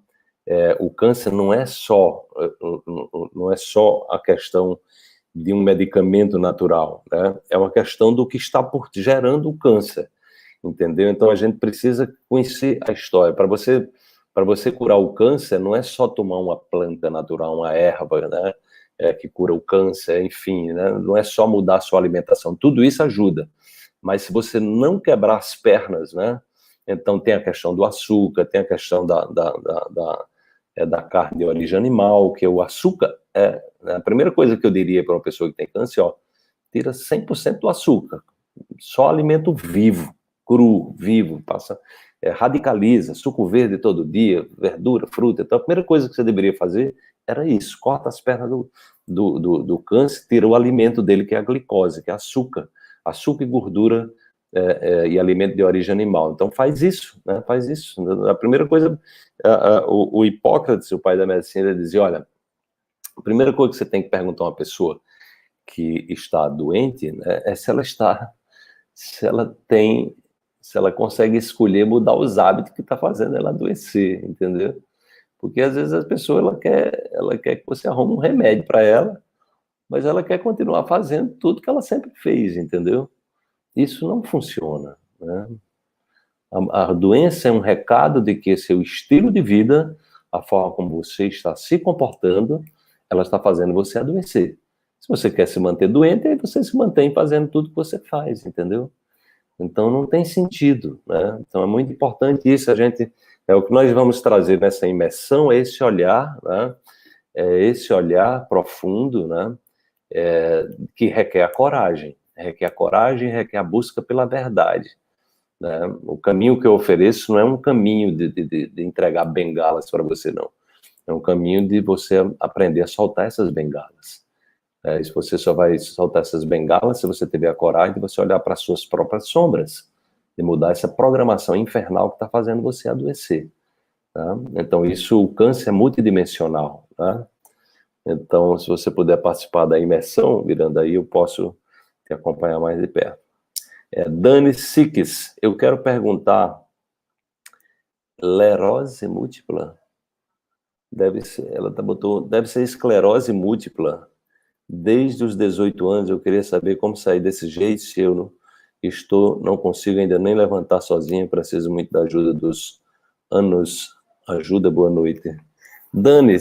o câncer não é só a questão de um medicamento natural, né? É uma questão do que está gerando o câncer, entendeu? Então a gente precisa conhecer a história. Para você para você curar o câncer, não é só tomar uma planta natural, uma erva, né, que cura o câncer, enfim, né, não é só mudar a sua alimentação, tudo isso ajuda. Mas se você não quebrar as pernas, né, então tem a questão do açúcar, tem a questão da carne de origem animal, que o açúcar é a primeira coisa que eu diria para uma pessoa que tem câncer, ó, tira 100% do açúcar, só alimento vivo, cru, vivo, radicaliza, suco verde todo dia, verdura, fruta. Então a primeira coisa que você deveria fazer era isso, corta as pernas do câncer, tira o alimento dele, que é a glicose, que é açúcar e gordura e alimento de origem animal. Então faz isso, né? Faz isso. A primeira coisa, o Hipócrates, o pai da medicina, ele dizia, olha, a primeira coisa que você tem que perguntar a uma pessoa que está doente, né, é se ela consegue escolher mudar os hábitos que está fazendo ela adoecer, entendeu? Porque às vezes a pessoa ela quer que você arrume um remédio para ela, mas ela quer continuar fazendo tudo que ela sempre fez, entendeu? Isso não funciona, né? A doença é um recado de que seu estilo de vida, a forma como você está se comportando, ela está fazendo você adoecer. Se você quer se manter doente, aí você se mantém fazendo tudo que você faz, entendeu? Então não tem sentido, né? Então é muito importante isso, o que nós vamos trazer nessa imersão é esse olhar, né? É esse olhar profundo, né? Que requer a coragem, requer a busca pela verdade, né? O caminho que eu ofereço não é um caminho de entregar bengalas para você, não. É um caminho de você aprender a soltar essas bengalas. Se você só vai soltar essas bengalas se você tiver a coragem de você olhar para as suas próprias sombras, de mudar essa programação infernal que está fazendo você adoecer. Tá? Então, o câncer é multidimensional. Tá? Então, se você puder participar da imersão, Miranda, aí eu posso te acompanhar mais de perto. Dani Siques, eu quero perguntar, esclerose múltipla? Deve ser esclerose múltipla. Desde os 18 anos eu queria saber como sair desse jeito, se eu não consigo ainda nem levantar sozinho, preciso muito da ajuda dos anos. Ajuda, boa noite. Dani,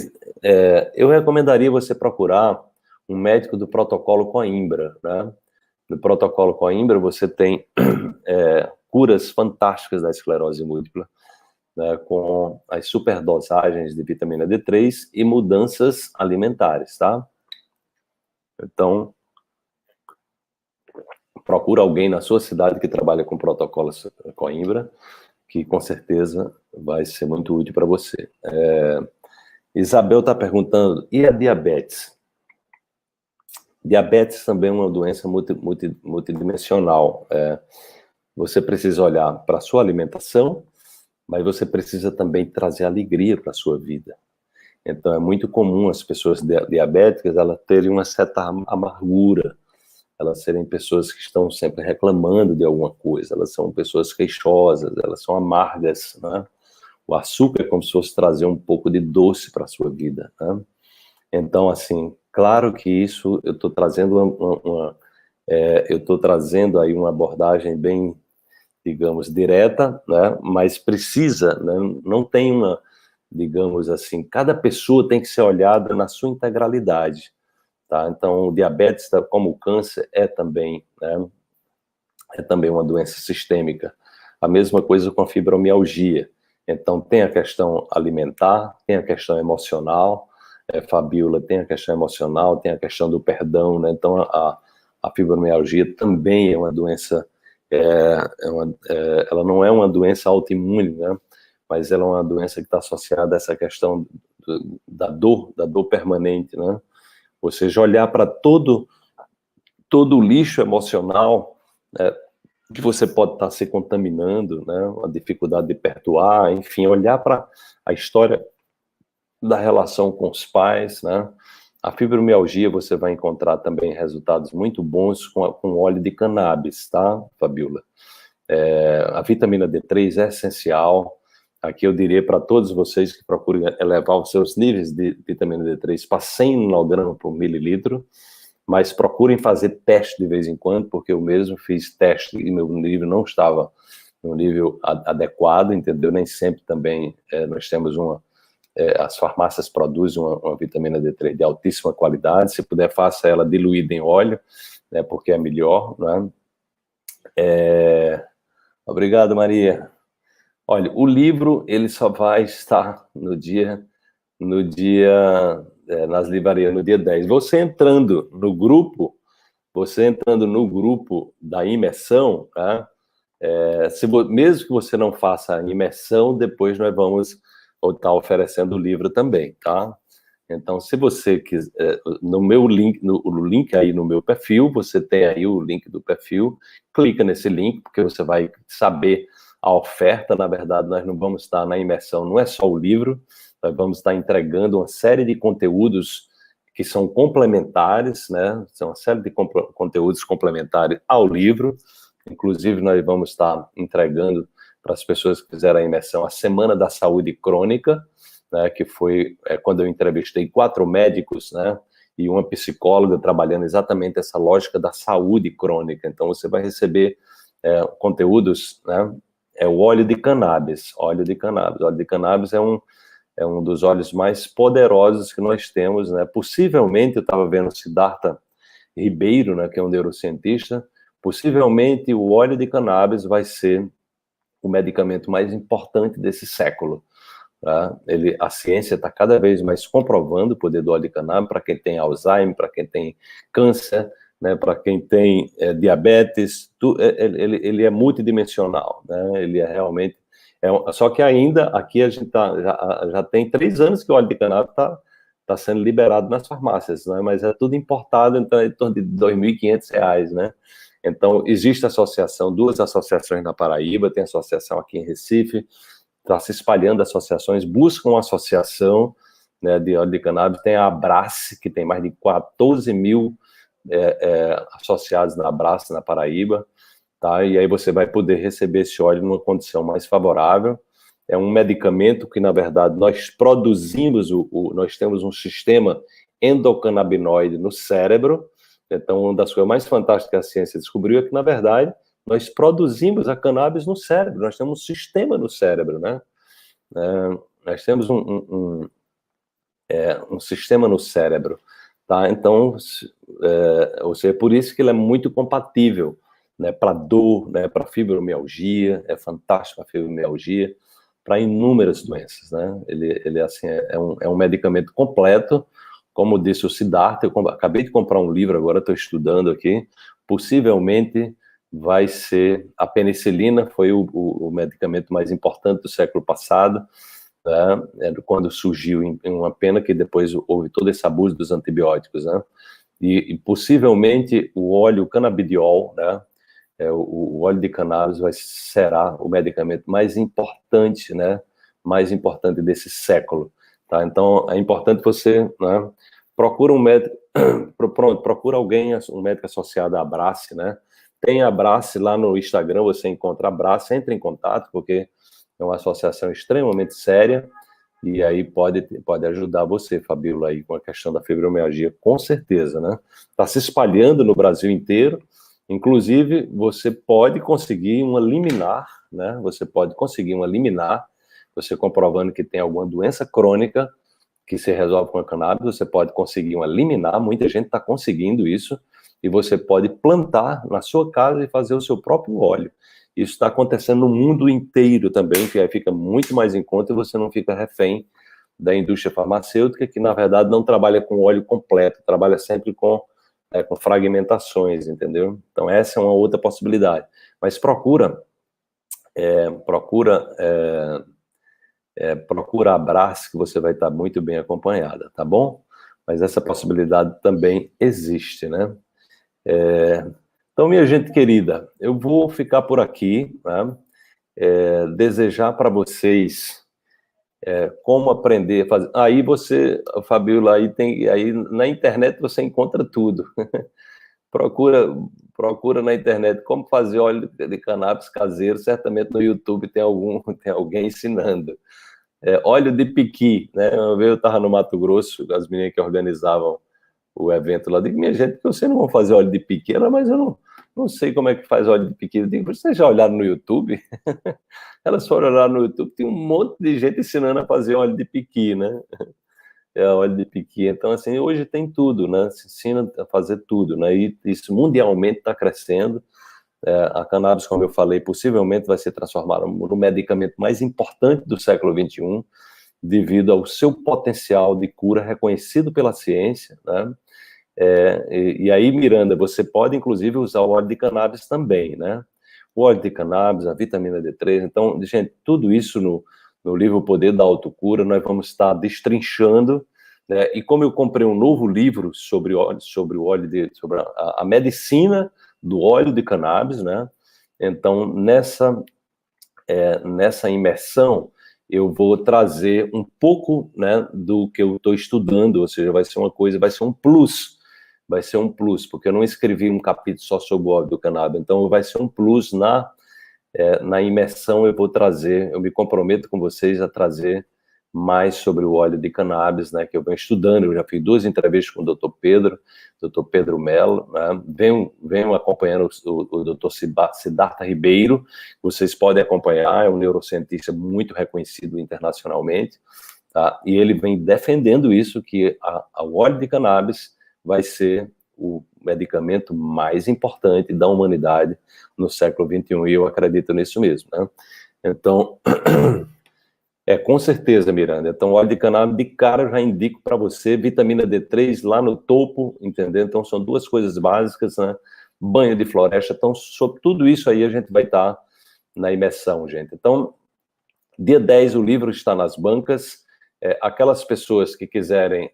eu recomendaria você procurar um médico do protocolo Coimbra, né? No protocolo Coimbra você tem curas fantásticas da esclerose múltipla, né, com as superdosagens de vitamina D3 e mudanças alimentares, tá? Então, procura alguém na sua cidade que trabalha com protocolo Coimbra, que com certeza vai ser muito útil para você. Isabel está perguntando, e a diabetes? Diabetes também é uma doença multidimensional. Você precisa olhar para a sua alimentação, mas você precisa também trazer alegria para a sua vida. Então, é muito comum as pessoas diabéticas elas terem uma certa amargura, elas serem pessoas que estão sempre reclamando de alguma coisa, elas são pessoas queixosas, elas são amargas, né? O açúcar é como se fosse trazer um pouco de doce para a sua vida, né? Então, assim, claro que isso, eu estou trazendo aí uma abordagem bem, digamos, direta, né? Mas precisa, né? Não tem uma, digamos assim, cada pessoa tem que ser olhada na sua integralidade, tá? Então, o diabetes, como o câncer, é também uma doença sistêmica. A mesma coisa com a fibromialgia. Então, tem a questão alimentar, tem a questão emocional, Fabiola, tem a questão emocional, tem a questão do perdão, né? Então, a fibromialgia também é uma doença, ela não é uma doença autoimune, né? Mas ela é uma doença que está associada a essa questão da dor permanente, né? Ou seja, olhar para todo o lixo emocional, que você pode estar se contaminando, né? A dificuldade de perdoar, enfim, olhar para a história da relação com os pais, né? A fibromialgia você vai encontrar também resultados muito bons com óleo de cannabis, tá, Fabiola? A vitamina D3 é essencial. Aqui eu diria para todos vocês que procurem elevar os seus níveis de vitamina D3 para 100 nanogramas por mililitro, mas procurem fazer teste de vez em quando, porque eu mesmo fiz teste e meu nível não estava no nível adequado, entendeu? Nem sempre também nós temos as farmácias produzem uma vitamina D3 de altíssima qualidade. Se puder, faça ela diluída em óleo, né, porque é melhor, né? Obrigado, Maria. Olha, o livro, ele só vai estar nas livrarias no dia 10. Você entrando no grupo da imersão, tá? Mesmo que você não faça a imersão, depois nós vamos estar oferecendo o livro também, tá? Então, se você quiser, no meu link, no link aí no meu perfil, você tem aí o link do perfil, clica nesse link, porque você vai saber a oferta. Na verdade, nós não vamos estar na imersão, não é só o livro, nós vamos estar entregando uma série de conteúdos que são complementares, né? São uma série de conteúdos complementares ao livro. Inclusive, nós vamos estar entregando para as pessoas que fizeram a imersão a Semana da Saúde Crônica, né, que foi quando eu entrevistei 4 médicos, né, e uma psicóloga trabalhando exatamente essa lógica da saúde crônica. Então, você vai receber conteúdos, né, o óleo de cannabis. Óleo de cannabis é um dos óleos mais poderosos que nós temos, né? Possivelmente, eu estava vendo o Siddhartha Ribeiro, né, que é um neurocientista, possivelmente o óleo de cannabis vai ser o medicamento mais importante desse século. Tá? A ciência está cada vez mais comprovando o poder do óleo de cannabis para quem tem Alzheimer, para quem tem câncer, né, para quem tem diabetes. Ele é multidimensional, né? Ele é realmente... só que ainda aqui a gente já tem 3 anos que o óleo de cannabis está sendo liberado nas farmácias, né? Mas é tudo importado, então é em torno de R$2.500, né? Então, existe associação, 2 associações na Paraíba, tem associação aqui em Recife, está se espalhando associações, buscam uma associação, né, de óleo de cannabis. Tem a Abrace, que tem mais de 14 mil associados na Abrace, na Paraíba, tá? E aí você vai poder receber esse óleo numa condição mais favorável. É um medicamento que, na verdade, nós produzimos, nós temos um sistema endocannabinoide no cérebro. Então, uma das coisas mais fantásticas que a ciência descobriu é que, na verdade, nós produzimos a cannabis no cérebro, nós temos um sistema no cérebro, né? Nós temos um sistema no cérebro, tá? Então, ou seja, por isso que ele é muito compatível, né, para dor, né, para fibromialgia, é fantástico a fibromialgia, para inúmeras doenças, né? Ele assim, é um medicamento completo, como disse o Siddhartha. Eu acabei de comprar um livro agora, estou estudando aqui, possivelmente vai ser a penicilina, foi o medicamento mais importante do século passado, né, quando surgiu, em uma pena que depois houve todo esse abuso dos antibióticos, né? E possivelmente o óleo canabidiol, né, o óleo de cannabis será o medicamento mais importante, né, mais importante desse século, tá? Então é importante você, né, procura um médico, procura alguém, um médico associado à Abrace, né? Tem a Abrace lá no Instagram, você encontra a Abrace, entre em contato, porque é uma associação extremamente séria, e aí pode ajudar você, Fabíola, aí com a questão da fibromialgia, com certeza, né? Está se espalhando no Brasil inteiro. Inclusive, você pode conseguir uma liminar, né? Você pode conseguir uma liminar, você comprovando que tem alguma doença crônica que se resolve com a cannabis, você pode conseguir uma liminar, muita gente está conseguindo isso, e você pode plantar na sua casa e fazer o seu próprio óleo. Isso está acontecendo no mundo inteiro também, que aí fica muito mais em conta e você não fica refém da indústria farmacêutica, que na verdade não trabalha com óleo completo, trabalha sempre com fragmentações, entendeu? Então essa é uma outra possibilidade. Mas procura a Abrace, que você vai estar muito bem acompanhada, tá bom? Mas essa possibilidade também existe, né? Então, minha gente querida, eu vou ficar por aqui, né? Desejar para vocês como aprender a fazer. Aí você, Fabiola, aí na internet você encontra tudo. Procura na internet como fazer óleo de cannabis caseiro, certamente no YouTube tem alguém ensinando. Óleo de piqui, né? Uma vez eu estava no Mato Grosso, as meninas que organizavam o evento lá, eu digo, minha gente, por que vocês não vão fazer óleo de piqui? Ela, mas eu não sei como é que faz óleo de piqui. Eu digo, vocês já olharam no YouTube? Elas foram olhar no YouTube, tem um monte de gente ensinando a fazer óleo de piqui, né? Óleo de piqui. Então, assim, hoje tem tudo, né? Se ensina a fazer tudo, né? E isso mundialmente está crescendo. A cannabis, como eu falei, possivelmente vai ser transformada no medicamento mais importante do século XXI, devido ao seu potencial de cura reconhecido pela ciência, né? E aí, Miranda, você pode, inclusive, usar o óleo de cannabis também, né? O óleo de cannabis, a vitamina D3. Então, gente, tudo isso no livro O Poder da Autocura, nós vamos estar destrinchando, né? E como eu comprei um novo livro sobre a medicina do óleo de cannabis, né? Então, nessa imersão, eu vou trazer um pouco, né, do que eu estou estudando, ou seja, vai ser um plus, porque eu não escrevi um capítulo só sobre o óleo do cannabis, então vai ser um plus na imersão. Eu me comprometo com vocês a trazer mais sobre o óleo de cannabis, né, que eu venho estudando. Eu já fiz 2 entrevistas com o Dr. Pedro Mello, né, venho acompanhando o Dr. Siddhartha Ribeiro, vocês podem acompanhar, é um neurocientista muito reconhecido internacionalmente, tá? E ele vem defendendo isso, que o óleo de cannabis vai ser o medicamento mais importante da humanidade no século XXI, e eu acredito nisso mesmo, né? Então, com certeza, Miranda. Então, óleo de cannabis, de cara, eu já indico para você, vitamina D3 lá no topo, entendeu? Então, são 2 coisas básicas, né? Banho de floresta. Então, sobre tudo isso aí, a gente vai estar na imersão, gente. Então, dia 10, o livro está nas bancas. Aquelas pessoas que quiserem...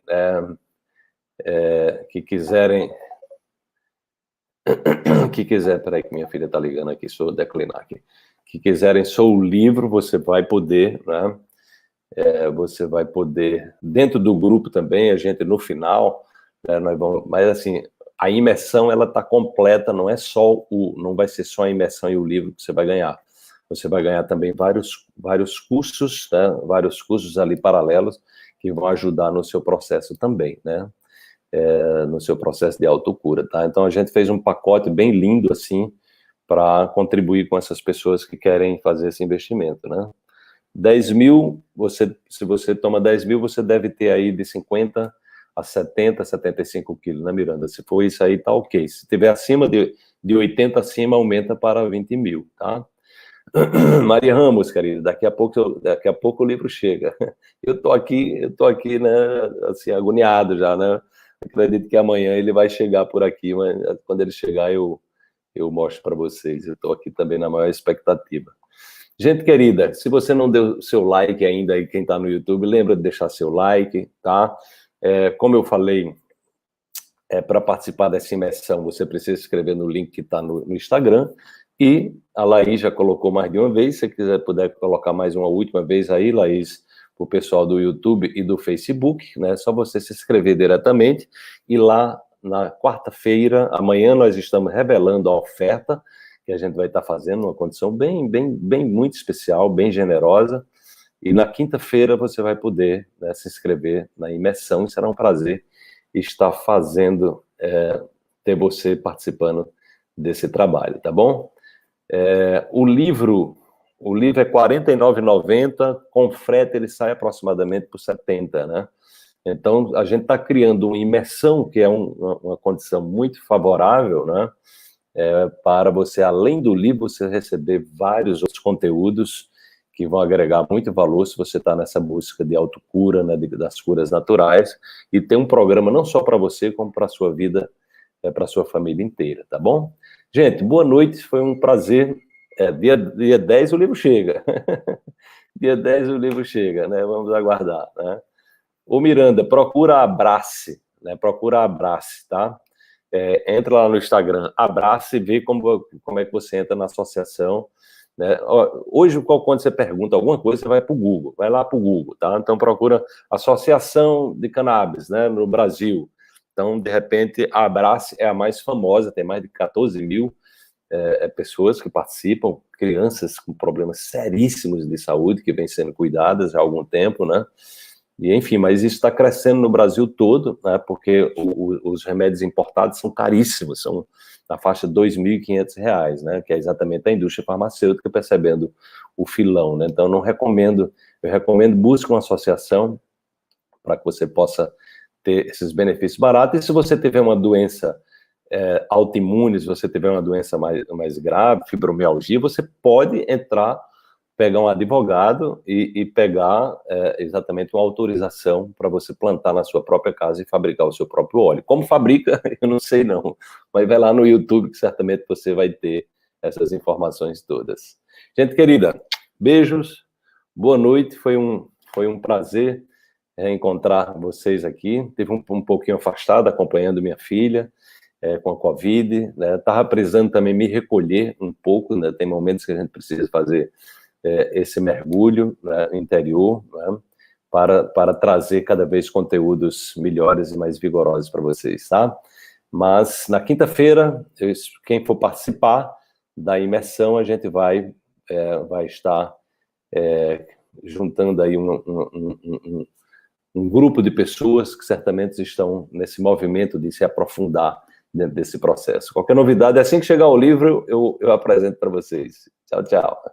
peraí que minha filha está ligando aqui, deixa eu declinar aqui. Que quiserem só o livro, você vai poder, né? Você vai poder, dentro do grupo também, a gente no final, né, mas assim, a imersão, ela está completa, não vai ser só a imersão e o livro que você vai ganhar. Você vai ganhar também vários cursos, né? Vários cursos ali paralelos, que vão ajudar no seu processo também, né? No seu processo de autocura, tá? Então, a gente fez um pacote bem lindo, assim, para contribuir com essas pessoas que querem fazer esse investimento, né? 10 mil, se você toma 10 mil, você deve ter aí de 50 a 70, 75 quilos, né, Miranda? Se for isso aí, tá ok. Se tiver acima de 80 acima, aumenta para 20 mil, tá? Maria Ramos, querida, daqui a pouco o livro chega. Eu tô aqui, né, assim, agoniado já, né? Acredito que amanhã ele vai chegar por aqui, mas quando ele chegar eu mostro para vocês. Eu estou aqui também na maior expectativa. Gente querida, se você não deu seu like ainda aí, quem está no YouTube, lembra de deixar seu like, tá? Como eu falei, para participar dessa imersão, você precisa se inscrever no link que está no Instagram, e a Laís já colocou mais de uma vez. Se você puder colocar mais uma última vez aí, Laís, para o pessoal do YouTube e do Facebook, né? É só você se inscrever diretamente, e lá na quarta-feira, amanhã, nós estamos revelando a oferta que a gente vai estar fazendo, numa condição bem muito especial, bem generosa, e na quinta-feira você vai poder, né, se inscrever na imersão, e será um prazer estar fazendo, ter você participando desse trabalho, tá bom? O livro é R$ 49,90, com frete ele sai aproximadamente por 70, né? Então, a gente está criando uma imersão, que é uma condição muito favorável, né? Para você, além do livro, você receber vários outros conteúdos que vão agregar muito valor se você está nessa busca de autocura, né, das curas naturais, e tem um programa não só para você, como para a sua vida, para a sua família inteira, tá bom? Gente, boa noite, foi um prazer. Dia 10 o livro chega. Dia 10 o livro chega, né? Vamos aguardar, né? Ô Miranda, procura Abrace, né? Procura Abrace, tá? Entra lá no Instagram, Abrace, e vê como é que você entra na associação, né? Hoje, quando você pergunta alguma coisa, você vai para o Google, vai lá para o Google, tá? Então procura Associação de Cannabis, né, no Brasil. Então, de repente, a Abrace é a mais famosa, tem mais de 14 mil pessoas que participam, crianças com problemas seríssimos de saúde, que vêm sendo cuidadas há algum tempo, né? E, enfim, mas isso está crescendo no Brasil todo, né, porque os remédios importados são caríssimos, são na faixa de R$ 2.500, né, que é exatamente a indústria farmacêutica percebendo o filão, né. Então, eu recomendo, busque uma associação para que você possa ter esses benefícios baratos. E se você tiver uma doença autoimune, se você tiver uma doença mais grave, fibromialgia, você pode entrar, pegar um advogado e pegar exatamente uma autorização para você plantar na sua própria casa e fabricar o seu próprio óleo. Como fabrica, eu não sei não, mas vai lá no YouTube que certamente você vai ter essas informações todas. Gente querida, beijos, boa noite, foi um prazer encontrar vocês aqui. Teve um pouquinho afastado, acompanhando minha filha, com a Covid, né? Estava precisando também me recolher um pouco, né? Tem momentos que a gente precisa fazer esse mergulho, né, interior, né, para trazer cada vez conteúdos melhores e mais vigorosos para vocês, tá? Mas na quinta-feira, quem for participar da imersão, a gente vai estar juntando aí um grupo de pessoas que certamente estão nesse movimento de se aprofundar dentro desse processo. Qualquer novidade, assim que chegar o livro, eu apresento para vocês. Tchau, tchau.